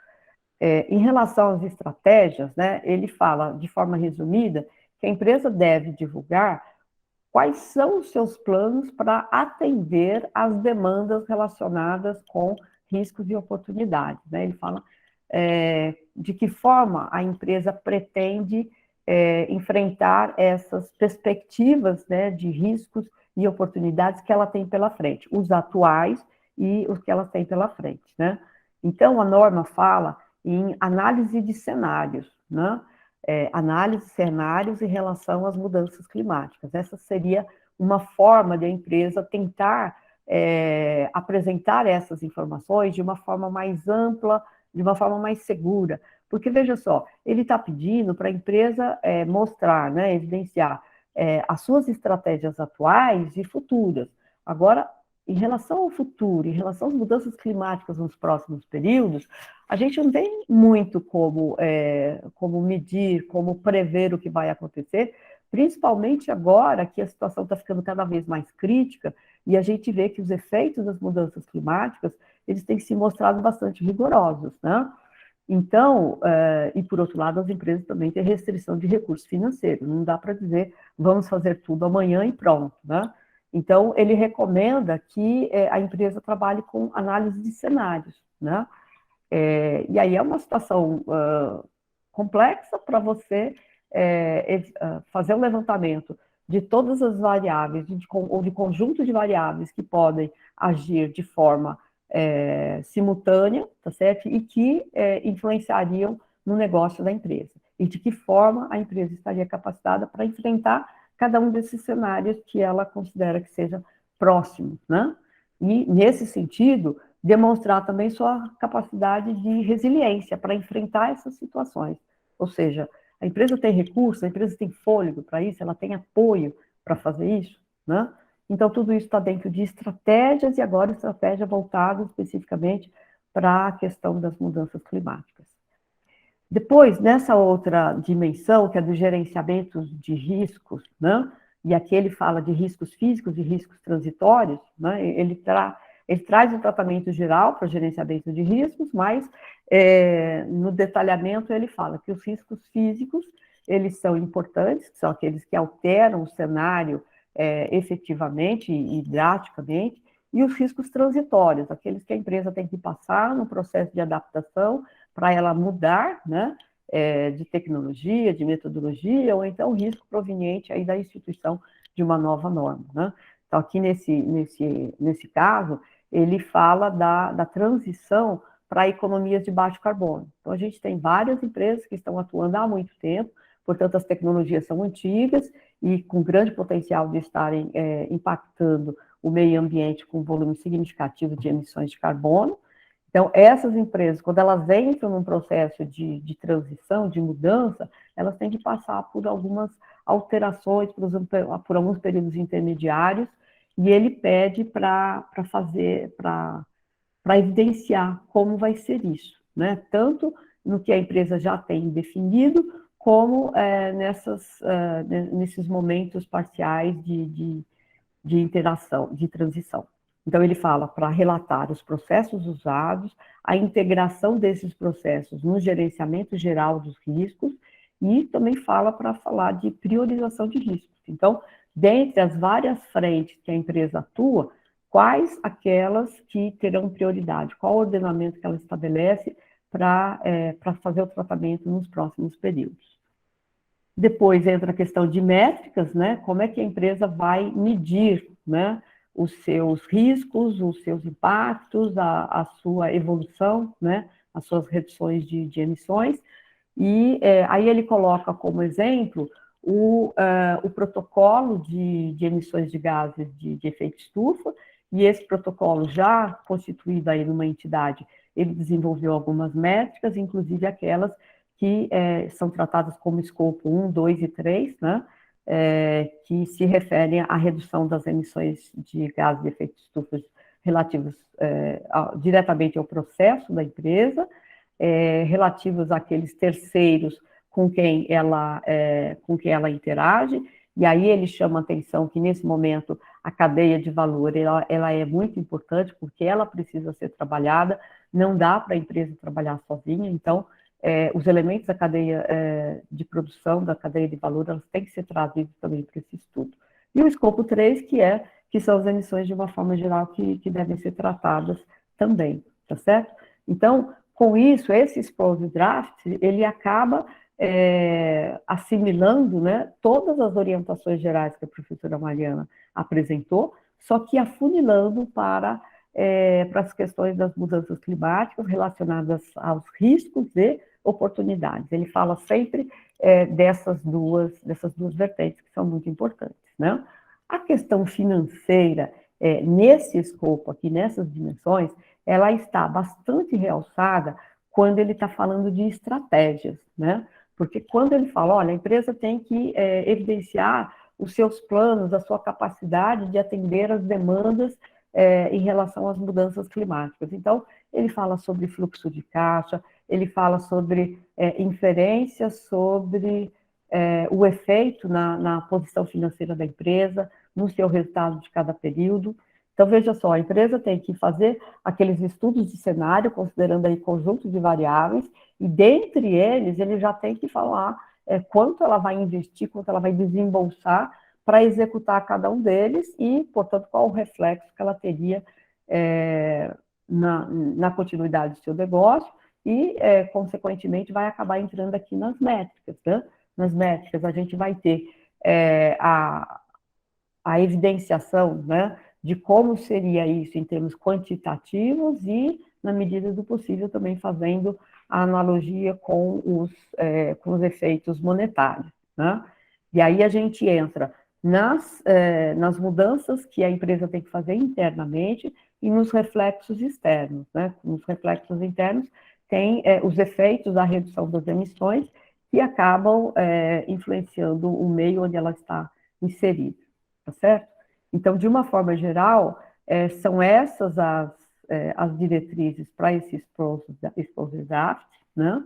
Em relação às estratégias, né, ele fala, de forma resumida, que a empresa deve divulgar quais são os seus planos para atender às demandas relacionadas com riscos e oportunidades, né? Ele fala de que forma a empresa pretende enfrentar essas perspectivas, né, de riscos e oportunidades que ela tem pela frente, os atuais e os que elas têm pela frente, né? Então, a norma fala em análise de cenários, né? Análise de cenários em relação às mudanças climáticas. Essa seria uma forma de a empresa tentar apresentar essas informações de uma forma mais ampla, de uma forma mais segura. Porque, veja só, ele está pedindo para a empresa mostrar, né, evidenciar as suas estratégias atuais e futuras. Agora, em relação ao futuro, em relação às mudanças climáticas nos próximos períodos, a gente não tem muito como medir, como prever o que vai acontecer, principalmente agora que a situação está ficando cada vez mais crítica e a gente vê que os efeitos das mudanças climáticas, eles têm se mostrado bastante rigorosos, né? Então, e por outro lado, as empresas também têm restrição de recursos financeiros, não dá para dizer vamos fazer tudo amanhã e pronto, né? Então, ele recomenda que a empresa trabalhe com análise de cenários, né? E aí é uma situação complexa para você fazer um levantamento de todas as variáveis, ou de conjunto de variáveis que podem agir de forma simultânea, tá certo? E que influenciariam no negócio da empresa. E de que forma a empresa estaria capacitada para enfrentar cada um desses cenários que ela considera que seja próximo, né? E, nesse sentido, demonstrar também sua capacidade de resiliência para enfrentar essas situações. Ou seja, a empresa tem recursos, a empresa tem fôlego para isso, ela tem apoio para fazer isso, né? Então, tudo isso está dentro de estratégias, e agora estratégia voltada especificamente para a questão das mudanças climáticas. Depois, nessa outra dimensão, que é do gerenciamento de riscos, né? E aqui ele fala de riscos físicos e riscos transitórios, né? Ele traz um tratamento geral para o gerenciamento de riscos, mas no detalhamento ele fala que os riscos físicos, eles são importantes, que são aqueles que alteram o cenário efetivamente e drasticamente, e os riscos transitórios, aqueles que a empresa tem que passar no processo de adaptação para ela mudar, né, de tecnologia, de metodologia, ou então risco proveniente aí da instituição de uma nova norma, né? Então, aqui nesse caso, ele fala da transição para economias de baixo carbono. Então, a gente tem várias empresas que estão atuando há muito tempo, portanto, as tecnologias são antigas e com grande potencial de estarem impactando o meio ambiente com um volume significativo de emissões de carbono. Então, essas empresas, quando elas entram num processo de transição, de mudança, elas têm que passar por algumas alterações, por alguns períodos intermediários, e ele pede para evidenciar como vai ser isso, né? Tanto no que a empresa já tem definido, como nesses momentos parciais de interação, de transição. Então, ele fala para relatar os processos usados, a integração desses processos no gerenciamento geral dos riscos, e também fala para falar de priorização de riscos. Então, dentre as várias frentes que a empresa atua, quais aquelas que terão prioridade, qual o ordenamento que ela estabelece para fazer o tratamento nos próximos períodos. Depois entra a questão de métricas, né? Como é que a empresa vai medir, né, os seus riscos, os seus impactos, a sua evolução, né, as suas reduções de emissões. E aí ele coloca como exemplo o protocolo de emissões de gases de efeito estufa, e esse protocolo já constituído aí numa entidade, ele desenvolveu algumas métricas, inclusive aquelas que são tratadas como escopo 1, 2 e 3, né? Que se referem à redução das emissões de gases de efeito estufa relativos diretamente ao processo da empresa, relativos àqueles terceiros com quem ela interage, e aí ele chama a atenção que, nesse momento, a cadeia de valor ela é muito importante, porque ela precisa ser trabalhada, não dá para a empresa trabalhar sozinha, então, os elementos da cadeia de produção, da cadeia de valor, elas têm que ser trazidos também para esse estudo. E o escopo 3, que são as emissões de uma forma geral que devem ser tratadas também, tá certo? Então, com isso, esse Explosive Draft, ele acaba assimilando, né, todas as orientações gerais que a professora Mariana apresentou, só que afunilando para as questões das mudanças climáticas relacionadas aos riscos e oportunidades. Ele fala sempre dessas duas vertentes que são muito importantes, né? A questão financeira, nesse escopo aqui, nessas dimensões, ela está bastante realçada quando ele está falando de estratégias, né? Porque quando ele fala, olha, a empresa tem que evidenciar os seus planos, a sua capacidade de atender as demandas em relação às mudanças climáticas. Então, ele fala sobre fluxo de caixa, ele fala sobre inferências sobre o efeito na posição financeira da empresa, no seu resultado de cada período. Então, veja só, a empresa tem que fazer aqueles estudos de cenário, considerando aí conjunto de variáveis, e dentre eles, ele já tem que falar quanto ela vai investir, quanto ela vai desembolsar para executar cada um deles e, portanto, qual o reflexo que ela teria na continuidade do seu negócio e, consequentemente, vai acabar entrando aqui nas métricas, né? Nas métricas, a gente vai ter a evidenciação, né, de como seria isso em termos quantitativos e, na medida do possível, também fazendo a analogia com os efeitos monetários, né? E aí a gente entra nas mudanças que a empresa tem que fazer internamente e nos reflexos externos, né? Nos reflexos internos tem os efeitos da redução das emissões que acabam influenciando o meio onde ela está inserida, tá certo? Então, de uma forma geral, são essas as diretrizes para esse Exposure Draft, né?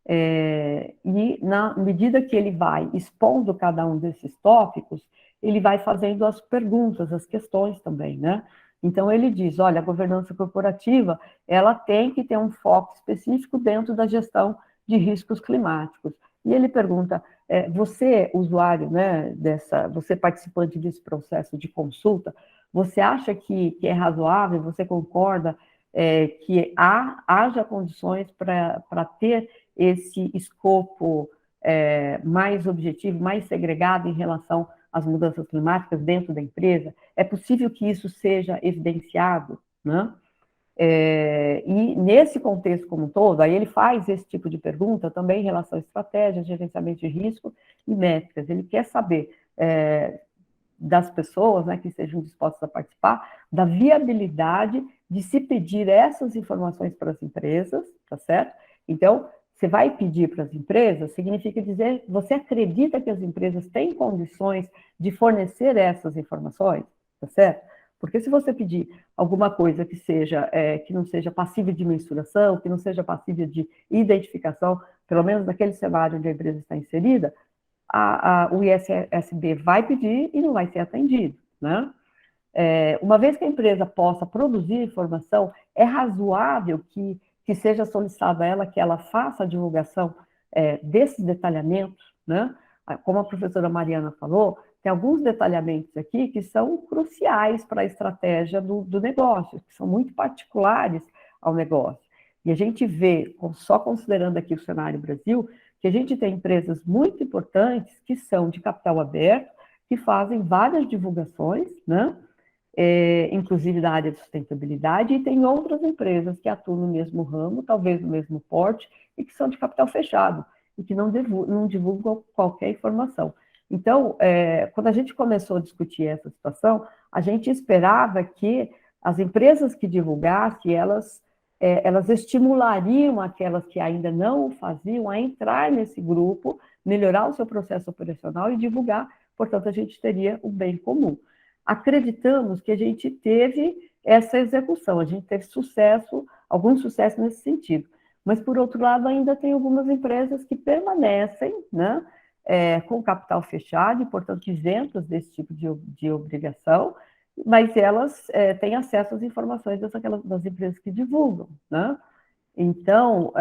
E na medida que ele vai expondo cada um desses tópicos, ele vai fazendo as perguntas, as questões também, né? Então, ele diz, olha, a governança corporativa, ela tem que ter um foco específico dentro da gestão de riscos climáticos. E ele pergunta, você, usuário, né, você participante desse processo de consulta, você acha que é razoável, você concorda que haja condições para ter esse escopo mais objetivo, mais segregado em relação às mudanças climáticas dentro da empresa? É possível que isso seja evidenciado, né? E nesse contexto como um todo, aí ele faz esse tipo de pergunta também em relação a estratégias, gerenciamento de risco e métricas. Ele quer saber das pessoas, né, que estejam dispostas a participar, da viabilidade de se pedir essas informações para as empresas, tá certo? Então, você vai pedir para as empresas, significa dizer, você acredita que as empresas têm condições de fornecer essas informações, tá certo? Porque se você pedir alguma coisa que não seja passível de mensuração, que não seja passível de identificação, pelo menos naquele cenário onde a empresa está inserida, o ISSB vai pedir e não vai ser atendido, né? Uma vez que a empresa possa produzir informação, é razoável que seja solicitado a ela que ela faça a divulgação desses detalhamentos, né? Como a professora Mariana falou, tem alguns detalhamentos aqui que são cruciais para a estratégia do negócio, que são muito particulares ao negócio. E a gente vê, só considerando aqui o cenário Brasil, que a gente tem empresas muito importantes que são de capital aberto, que fazem várias divulgações, né? Inclusive da área de sustentabilidade, e tem outras empresas que atuam no mesmo ramo, talvez no mesmo porte, e que são de capital fechado, e que não divulgam qualquer informação. Então, quando a gente começou a discutir essa situação, a gente esperava que as empresas que divulgassem, elas estimulariam aquelas que ainda não o faziam a entrar nesse grupo, melhorar o seu processo operacional e divulgar, portanto, a gente teria o bem comum. Acreditamos que a gente teve essa execução, a gente teve sucesso, algum sucesso nesse sentido. Mas, por outro lado, ainda tem algumas empresas que permanecem, né, com capital fechado e, portanto, isentas desse tipo de obrigação, mas elas têm acesso às informações das empresas que divulgam, né? Então,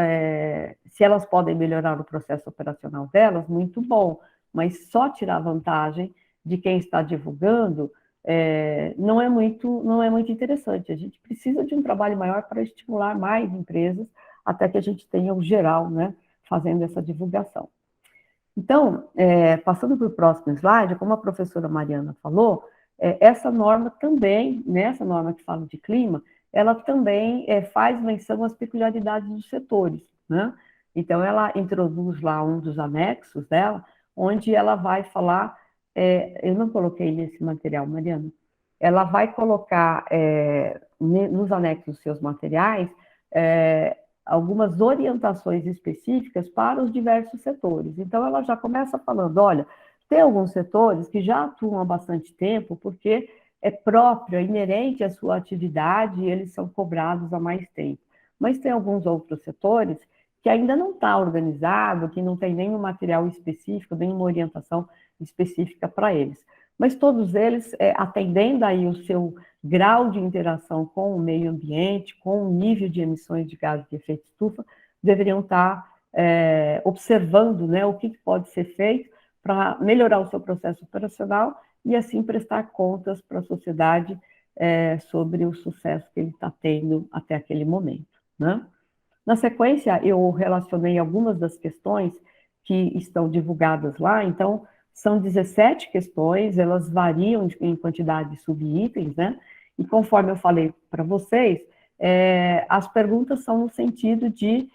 se elas podem melhorar o processo operacional delas, muito bom, mas só tirar vantagem de quem está divulgando não é muito interessante. A gente precisa de um trabalho maior para estimular mais empresas, até que a gente tenha o geral, né, fazendo essa divulgação. Então, passando para o próximo slide, como a professora Mariana falou, essa norma também, nessa norma que fala de clima, ela também faz menção às peculiaridades dos setores, né? Então, ela introduz lá um dos anexos dela, onde ela vai falar, eu não coloquei nesse material, Mariana, ela vai colocar nos anexos dos seus materiais algumas orientações específicas para os diversos setores. Então, ela já começa falando, olha, tem alguns setores que já atuam há bastante tempo, porque é própria, inerente à sua atividade, e eles são cobrados há mais tempo. Mas tem alguns outros setores que ainda não está organizado, que não tem nenhum material específico, nenhuma orientação específica para eles. Mas todos eles, atendendo aí o seu grau de interação com o meio ambiente, com o nível de emissões de gases de efeito estufa, deveriam estar observando, né, o que pode ser feito para melhorar o seu processo operacional e assim prestar contas para a sociedade sobre o sucesso que ele está tendo até aquele momento, né? Na sequência, eu relacionei algumas das questões que estão divulgadas lá, então, são 17 questões, elas variam em quantidade de subitens, né? E conforme eu falei para vocês, as perguntas são no sentido de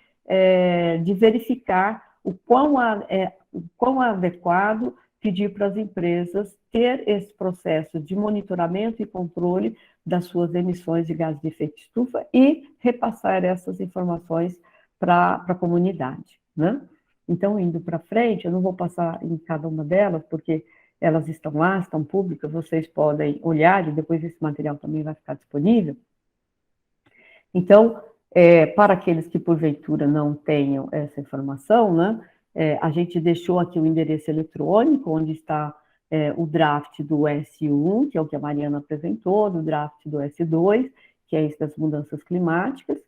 verificar o quão adequado pedir para as empresas ter esse processo de monitoramento e controle das suas emissões de gases de efeito estufa e repassar essas informações para a comunidade, né? Então, indo para frente, eu não vou passar em cada uma delas, porque elas estão lá, estão públicas, vocês podem olhar e depois esse material também vai ficar disponível. Então, para aqueles que porventura não tenham essa informação, né, a gente deixou aqui o endereço eletrônico, onde está o draft do S1, que é o que a Mariana apresentou, do draft do S2, que é esse das mudanças climáticas,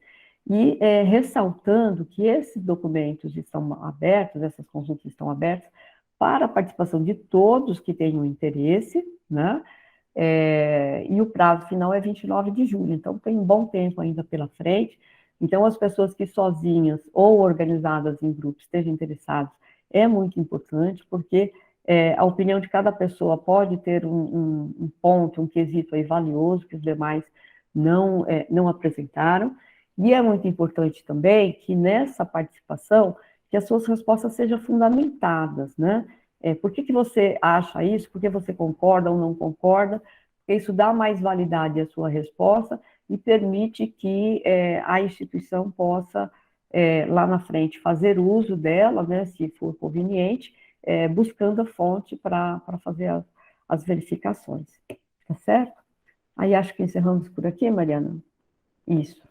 e ressaltando que esses documentos estão abertos, essas consultas estão abertas para a participação de todos que tenham interesse, né? E o prazo final é 29 de julho, então tem um bom tempo ainda pela frente. Então, as pessoas que sozinhas ou organizadas em grupos estejam interessadas é muito importante, porque a opinião de cada pessoa pode ter um ponto, um quesito aí valioso que os demais não apresentaram, e é muito importante também que nessa participação, que as suas respostas sejam fundamentadas, né? Por que você acha isso? Por que você concorda ou não concorda? Porque isso dá mais validade à sua resposta e permite que a instituição possa, lá na frente, fazer uso dela, né, se for conveniente, buscando a fonte para fazer as verificações. Tá certo? Aí acho que encerramos por aqui, Mariana. Isso.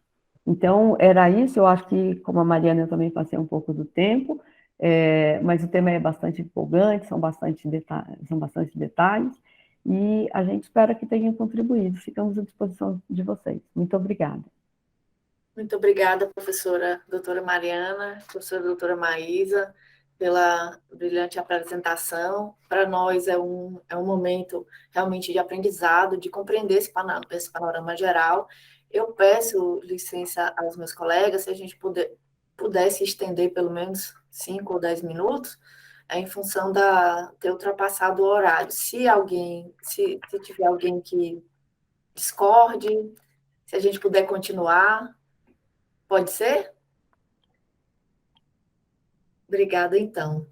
Então, era isso, eu acho que, como a Mariana, eu também passei um pouco do tempo, mas o tema é bastante empolgante, são bastante detalhes, e a gente espera que tenham contribuído. Ficamos à disposição de vocês. Muito obrigada. Muito obrigada, professora doutora Mariana, professora doutora Maísa, pela brilhante apresentação. Para nós é um momento realmente de aprendizado, de compreender esse panorama geral. Eu peço licença aos meus colegas, se a gente pudesse estender pelo menos 5 ou 10 minutos, em função de ter ultrapassado o horário. Se tiver alguém que discorde, se a gente puder continuar, pode ser? Obrigada, então.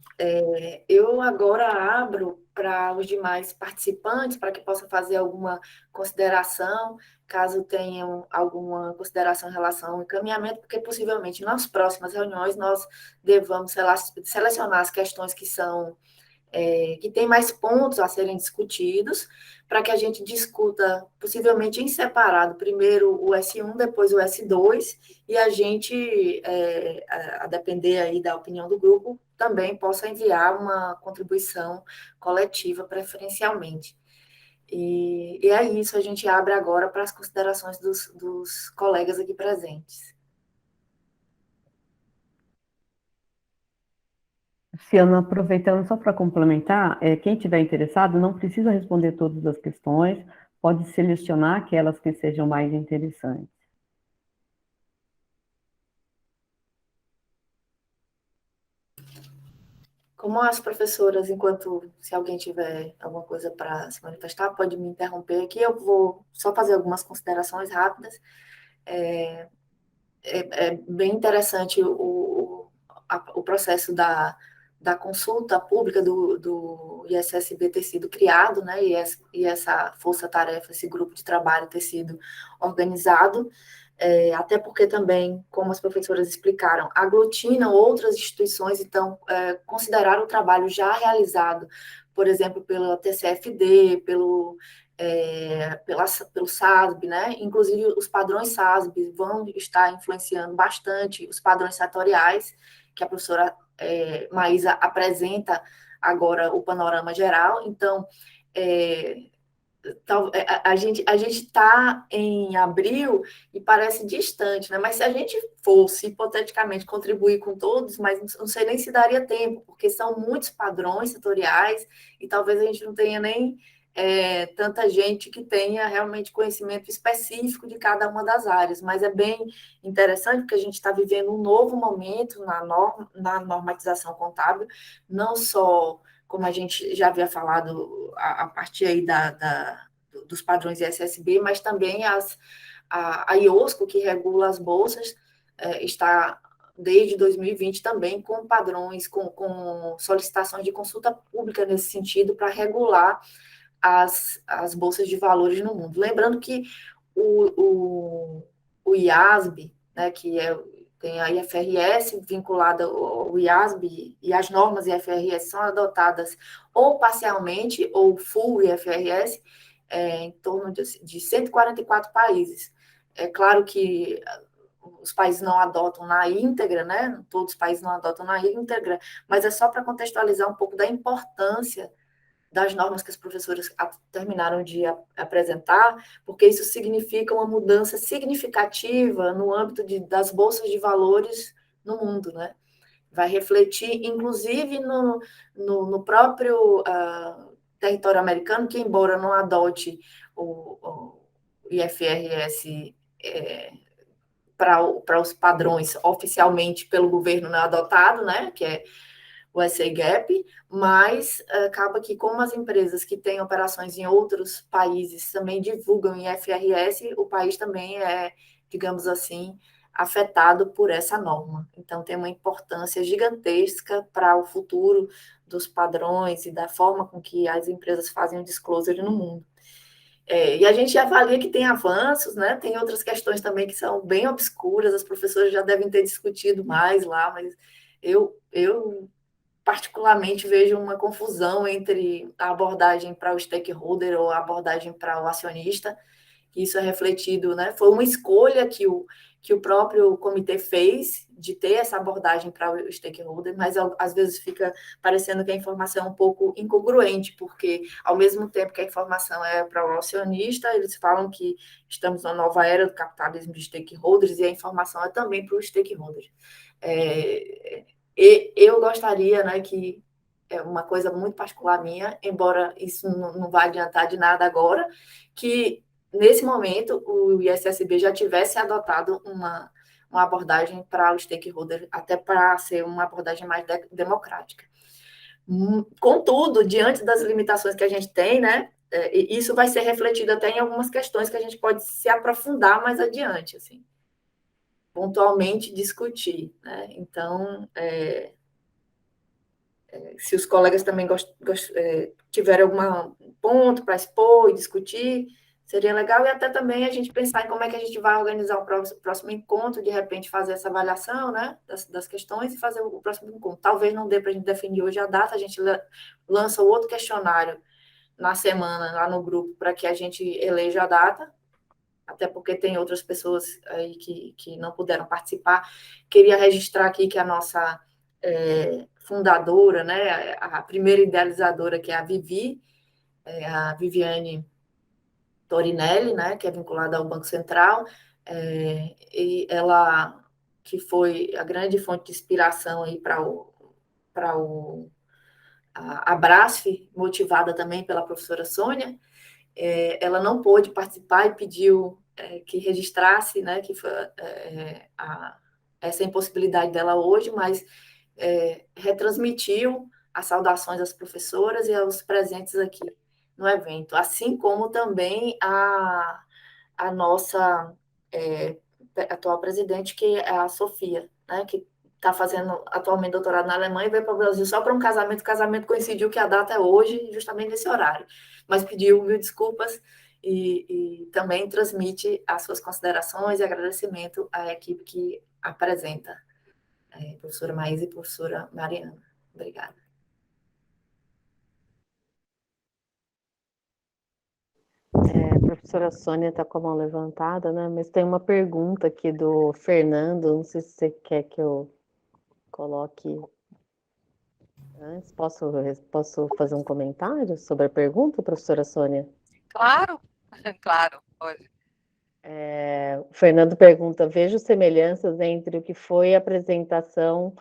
Eu agora abro para os demais participantes, para que possam fazer alguma consideração, caso tenham alguma consideração em relação ao encaminhamento, porque possivelmente nas próximas reuniões nós devamos selecionar as questões que tem mais pontos a serem discutidos, para que a gente discuta, possivelmente em separado, primeiro o S1, depois o S2, e a gente, a depender aí da opinião do grupo, também possa enviar uma contribuição coletiva, preferencialmente. E é isso, a gente abre agora para as considerações dos colegas aqui presentes. Luciana, aproveitando só para complementar, quem tiver interessado não precisa responder todas as questões, pode selecionar aquelas que sejam mais interessantes. Como as professoras, se alguém tiver alguma coisa para se manifestar, pode me interromper aqui, eu vou só fazer algumas considerações rápidas. É bem interessante o processo da consulta pública do ISSB ter sido criado, né, e essa força-tarefa, esse grupo de trabalho ter sido organizado, até porque também, como as professoras explicaram, aglutinam outras instituições, então, considerar o trabalho já realizado por exemplo, pela TCFD, pelo SASB, né? Inclusive, os padrões SASB vão estar influenciando bastante os padrões setoriais, que a professora Maísa apresenta agora o panorama geral. Então, a gente está em abril e parece distante, né? Mas se a gente fosse, hipoteticamente, contribuir com todos, mas não sei nem se daria tempo, porque são muitos padrões setoriais e talvez a gente não tenha nem tanta gente que tenha realmente conhecimento específico de cada uma das áreas. Mas é bem interessante porque a gente está vivendo um novo momento na normatização contábil, não só como a gente já havia falado, a partir aí dos padrões ISSB, mas também a IOSCO, que regula as bolsas, está desde 2020 também com padrões, com solicitações de consulta pública nesse sentido, para regular as bolsas de valores no mundo. Lembrando que o IASB, né, que tem a IFRS vinculada ao IASB, e as normas IFRS são adotadas ou parcialmente ou full IFRS em torno de 144 países. É claro que os países não adotam na íntegra, né? Todos os países não adotam na íntegra, mas é só para contextualizar um pouco da importância das normas que as professoras terminaram de apresentar, porque isso significa uma mudança significativa no âmbito das bolsas de valores no mundo, né? Vai refletir, inclusive, no próprio território americano, que, embora não adote o IFRS para os padrões oficialmente pelo governo não adotado, né? Que é o SA-GAP, mas acaba que, como as empresas que têm operações em outros países também divulgam em IFRS, o país também é, digamos assim, afetado por essa norma. Então, tem uma importância gigantesca para o futuro dos padrões e da forma com que as empresas fazem o disclosure no mundo. E a gente avalia que tem avanços, né? Tem outras questões também que são bem obscuras, as professoras já devem ter discutido mais lá, mas eu particularmente vejo uma confusão entre a abordagem para o stakeholder ou a abordagem para o acionista. Isso é refletido, né? Foi uma escolha que o próprio comitê fez de ter essa abordagem para o stakeholder, mas às vezes fica parecendo que a informação é um pouco incongruente, porque ao mesmo tempo que a informação é para o acionista, eles falam que estamos numa nova era do capitalismo de stakeholders e a informação é também para o stakeholder. E eu gostaria, né, que é uma coisa muito particular minha, embora isso não vá adiantar de nada agora, que nesse momento o ISSB já tivesse adotado uma abordagem para o stakeholder, até para ser uma abordagem mais democrática. Contudo, diante das limitações que a gente tem, né, isso vai ser refletido até em algumas questões que a gente pode se aprofundar mais adiante, assim, pontualmente discutir, né? Então, se os colegas também tiverem algum ponto para expor e discutir, seria legal, e até também a gente pensar em como é que a gente vai organizar o próximo encontro, de repente fazer essa avaliação, né, das questões e fazer o próximo encontro. Talvez não dê para a gente definir hoje a data, a gente lança o outro questionário na semana, lá no grupo, para que a gente eleja a data, até porque tem outras pessoas aí que não puderam participar. Queria registrar aqui que a nossa fundadora, né, a primeira idealizadora, que é a Viviane Torinelli, né, que é vinculada ao Banco Central, e ela que foi a grande fonte de inspiração aí para a Brasf, motivada também pela professora Sônia. Ela não pôde participar e pediu que registrasse, né, que foi essa impossibilidade dela hoje, mas retransmitiu as saudações às professoras e aos presentes aqui no evento, assim como também a nossa atual presidente, que é a Sofia, né, que está fazendo atualmente doutorado na Alemanha e veio para o Brasil só para um casamento. O casamento coincidiu que a data é hoje, justamente nesse horário, mas pediu mil desculpas e também transmite as suas considerações e agradecimento à equipe que apresenta, professora Maísa e professora Mariana. Obrigada. A professora Sônia está com a mão levantada, né? Mas tem uma pergunta aqui do Fernando, não sei se você quer que eu coloque antes. Posso fazer um comentário sobre a pergunta, professora Sônia? Claro, claro, pode. O Fernando pergunta: vejo semelhanças entre o que foi a apresentação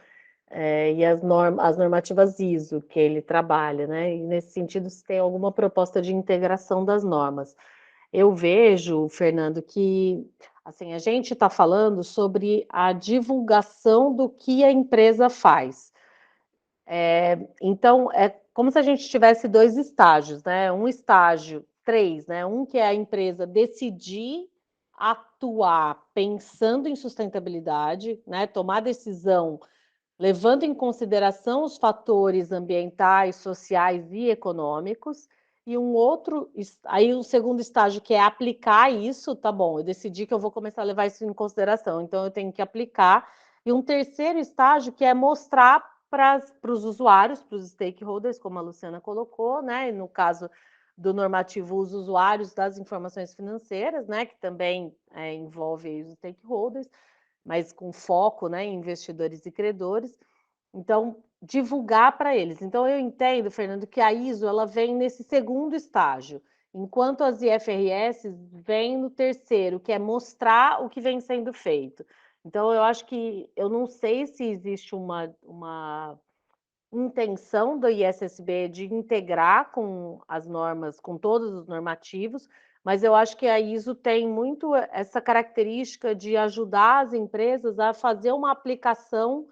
e as normativas ISO que ele trabalha, né? E nesse sentido, se tem alguma proposta de integração das normas. Eu vejo, Fernando, que assim, a gente está falando sobre a divulgação do que a empresa faz. Então, é como se a gente tivesse dois estágios, né? Um estágio, três, né? Um que é a empresa decidir atuar pensando em sustentabilidade, né? Tomar decisão levando em consideração os fatores ambientais, sociais e econômicos. E aí o segundo estágio, que é aplicar isso, tá bom, eu decidi que eu vou começar a levar isso em consideração, então eu tenho que aplicar. E um terceiro estágio, que é mostrar para os usuários, para os stakeholders, como a Luciana colocou, né? E no caso do normativo, os usuários das informações financeiras, né? Que também envolve os stakeholders, mas com foco, né, em investidores e credores. Então, divulgar para eles. Então, eu entendo, Fernando, que a ISO ela vem nesse segundo estágio, enquanto as IFRS vêm no terceiro, que é mostrar o que vem sendo feito. Então, eu acho que eu não sei se existe uma intenção do ISSB de integrar com as normas, com todos os normativos, mas eu acho que a ISO tem muito essa característica de ajudar as empresas a fazer uma aplicação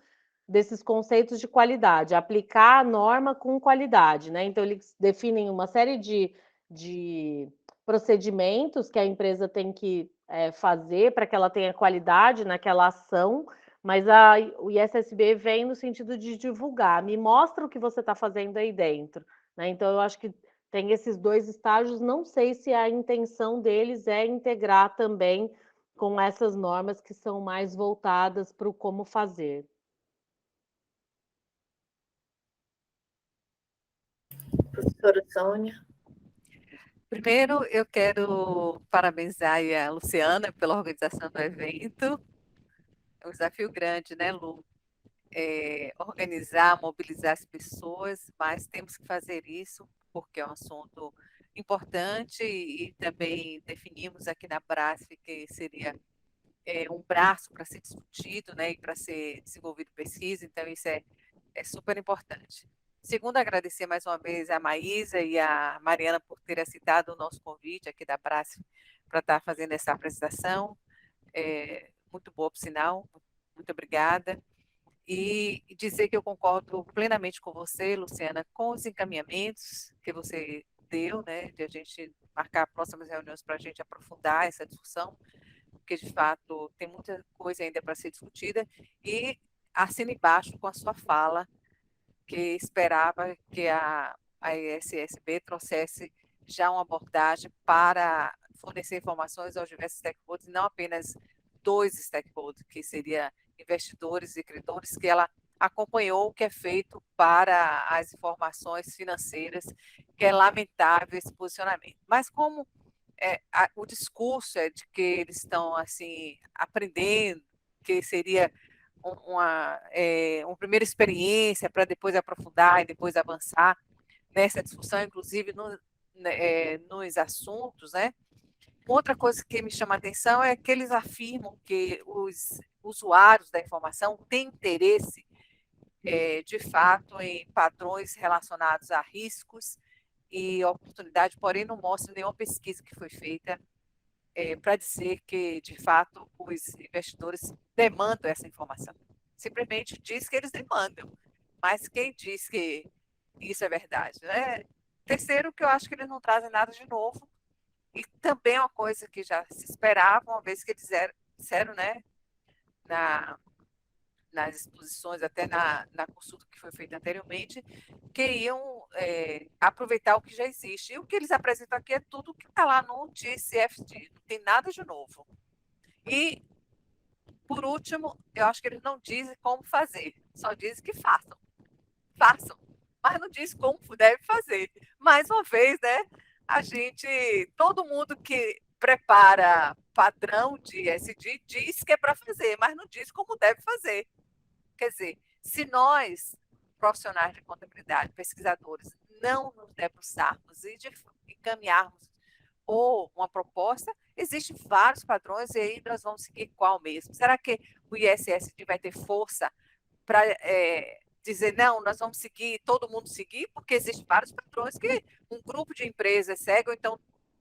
desses conceitos de qualidade, aplicar a norma com qualidade, né? Então, eles definem uma série de procedimentos que a empresa tem que fazer para que ela tenha qualidade naquela ação, mas o ISSB vem no sentido de divulgar, me mostra o que você está fazendo aí dentro, né? Então, eu acho que tem esses dois estágios, não sei se a intenção deles é integrar também com essas normas que são mais voltadas para o como fazer. Professora Sônia. Primeiro, eu quero parabenizar aí a Luciana pela organização do evento. É um desafio grande, né, Lu? Organizar, mobilizar as pessoas, mas temos que fazer isso porque é um assunto importante e também definimos aqui na Brasf que seria um braço para ser discutido, né, e para ser desenvolvido pesquisa, então isso é super importante. Segundo, agradecer mais uma vez a Maísa e a Mariana por terem aceitado o nosso convite aqui da Brasf para estar fazendo essa apresentação. Muito boa, por sinal. Muito obrigada. E dizer que eu concordo plenamente com você, Luciana, com os encaminhamentos que você deu, né, de a gente marcar próximas reuniões para a gente aprofundar essa discussão, porque de fato tem muita coisa ainda para ser discutida, e assina embaixo com a sua fala, que esperava que a ISSB trouxesse já uma abordagem para fornecer informações aos diversos stakeholders, não apenas dois stakeholders, que seria investidores e credores, que ela acompanhou o que é feito para as informações financeiras, que é lamentável esse posicionamento. Mas como o discurso é de que eles estão assim aprendendo, que seria uma primeira experiência para depois aprofundar e depois avançar nessa discussão, inclusive nos assuntos, né? Outra coisa que me chama a atenção é que eles afirmam que os usuários da informação têm interesse, de fato, em padrões relacionados a riscos e oportunidade, porém não mostra nenhuma pesquisa que foi feita para dizer que, de fato, os investidores demandam essa informação. Simplesmente diz que eles demandam, mas quem diz que isso é verdade, né? Terceiro, que eu acho que eles não trazem nada de novo, e também é uma coisa que já se esperava, uma vez que eles disseram, né, nas exposições, até na consulta que foi feita anteriormente, que iam aproveitar o que já existe. E o que eles apresentam aqui é tudo que está lá no TCFD, não tem nada de novo. E, por último, eu acho que eles não dizem como fazer, só dizem que façam, mas não diz como deve fazer. Mais uma vez, né, todo mundo que prepara padrão de SD diz que é para fazer, mas não diz como deve fazer. Quer dizer, se nós, profissionais de contabilidade, pesquisadores, não nos debruçarmos e caminharmos ou uma proposta, existem vários padrões e aí nós vamos seguir qual mesmo? Será que o ISSD vai ter força para dizer, não, nós vamos seguir, todo mundo seguir, porque existem vários padrões que um grupo de empresas segue, ou então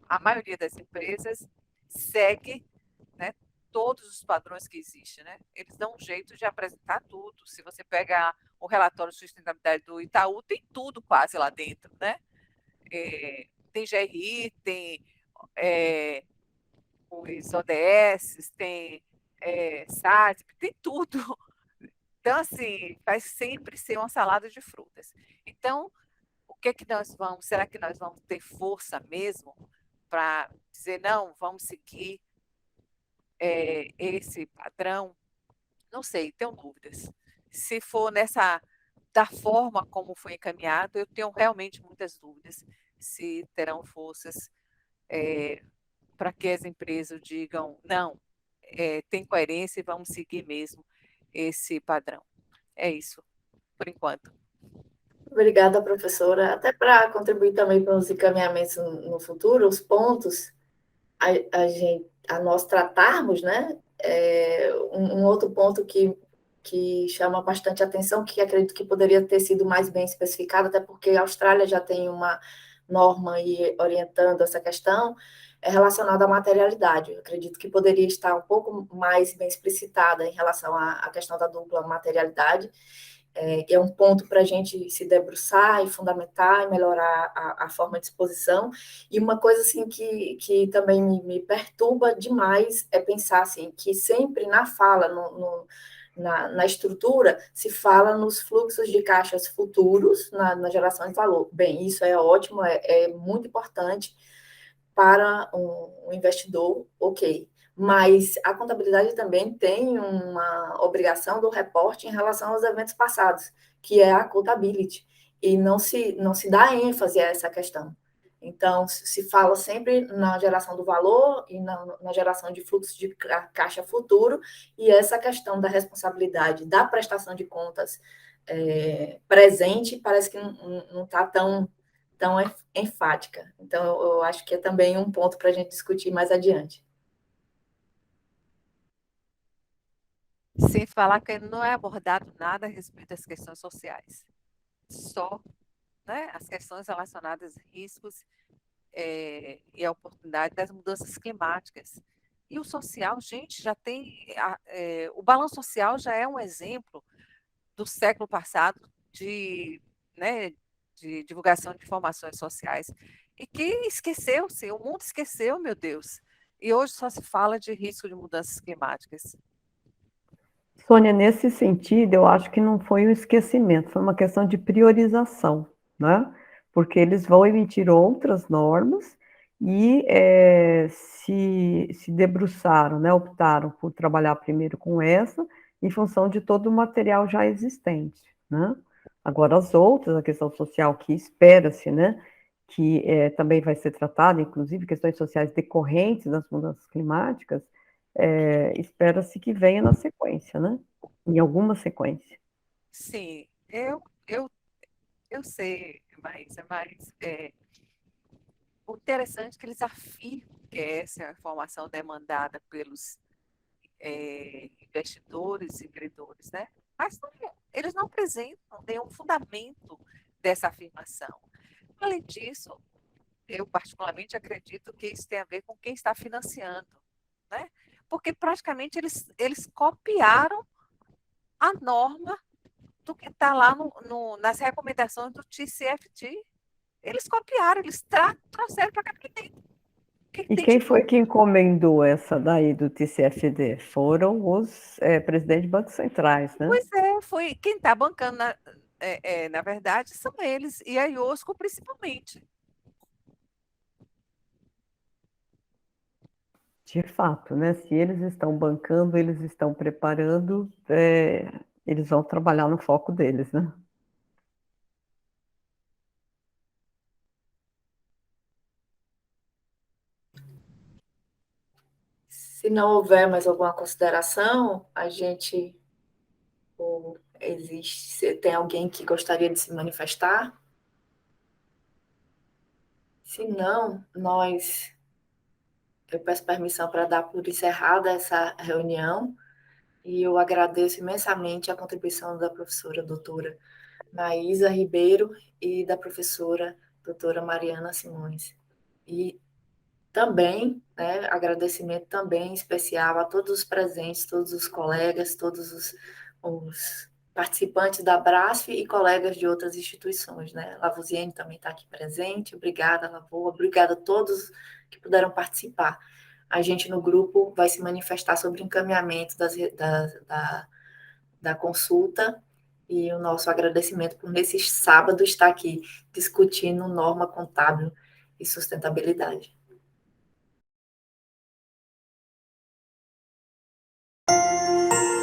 a maioria das empresas segue, né, todos os padrões que existem, né? Eles dão um jeito de apresentar tudo. Se você pega o relatório de sustentabilidade do Itaú, tem tudo quase lá dentro, né? Tem GRI, tem os ODS, tem SASP, tem tudo. Então, assim, vai sempre ser uma salada de frutas. Então, o que é que nós vamos, será que nós vamos ter força mesmo para dizer, não, vamos seguir esse padrão? Não sei, tenho dúvidas. Se for da forma como foi encaminhado, eu tenho realmente muitas dúvidas se terão forças para que as empresas digam, não, tem coerência e vamos seguir mesmo esse padrão. É isso, por enquanto. Obrigada, professora. Até para contribuir também para os encaminhamentos no futuro, os pontos a nós tratarmos, né? Um outro ponto que chama bastante atenção, que acredito que poderia ter sido mais bem especificado, até porque a Austrália já tem uma norma aí orientando essa questão, é relacionada à materialidade. Eu acredito que poderia estar um pouco mais bem explicitada em relação à questão da dupla materialidade. É um ponto para a gente se debruçar e fundamentar e melhorar a forma de exposição. E uma coisa assim que também me perturba demais é pensar assim, que sempre na fala, na estrutura, se fala nos fluxos de caixas futuros na geração de valor. Bem, isso é ótimo, é muito importante para um investidor, ok. Mas a contabilidade também tem uma obrigação do reporte em relação aos eventos passados, que é a contability, e não se dá ênfase a essa questão. Então, se fala sempre na geração do valor e na geração de fluxo de caixa futuro, e essa questão da responsabilidade da prestação de contas presente parece que não está tão enfática. Então, eu acho que é também um ponto para a gente discutir mais adiante. Sem falar que não é abordado nada a respeito das questões sociais, só, né, as questões relacionadas a riscos e a oportunidade das mudanças climáticas. E o social, gente, já tem. O balanço social já é um exemplo do século passado né, de divulgação de informações sociais. E que esqueceu-se, o mundo esqueceu, meu Deus. E hoje só se fala de risco de mudanças climáticas. Sônia, nesse sentido, eu acho que não foi um esquecimento, foi uma questão de priorização, né? Porque eles vão emitir outras normas e se debruçaram, né? Optaram por trabalhar primeiro com essa, em função de todo o material já existente, né? Agora, as outras, a questão social que espera-se, né? Que também vai ser tratada, inclusive questões sociais decorrentes das mudanças climáticas, espera-se que venha na sequência, né? Em alguma sequência. Sim, eu sei, mas o interessante é que eles afirmam que essa é a informação demandada pelos investidores e credores, né? Mas eles não apresentam nenhum fundamento dessa afirmação. Além disso, eu particularmente acredito que isso tem a ver com quem está financiando, né? Porque praticamente eles copiaram a norma do que está lá nas recomendações do TCFD. Eles copiaram, eles trouxeram para cá para dentro. E quem foi que encomendou essa daí do TCFD? Foram os presidentes de bancos centrais, né? Pois foi quem está bancando, na verdade, são eles, e a IOSCO principalmente. De fato, né? Se eles estão bancando, eles estão preparando, eles vão trabalhar no foco deles, né? Se não houver mais alguma consideração, a gente ou existe, se tem alguém que gostaria de se manifestar? Se não, eu peço permissão para dar por encerrada essa reunião e eu agradeço imensamente a contribuição da professora doutora Maísa Ribeiro e da professora doutora Mariana Simões. E também, né, agradecimento também especial a todos os presentes, todos os colegas, todos os participantes da Brasf e colegas de outras instituições, né? Lavoisiane também está aqui presente. Obrigada, Lavô. Obrigada a todos que puderam participar. A gente no grupo vai se manifestar sobre o encaminhamento da consulta e o nosso agradecimento por nesse sábado estar aqui discutindo norma contábil e sustentabilidade.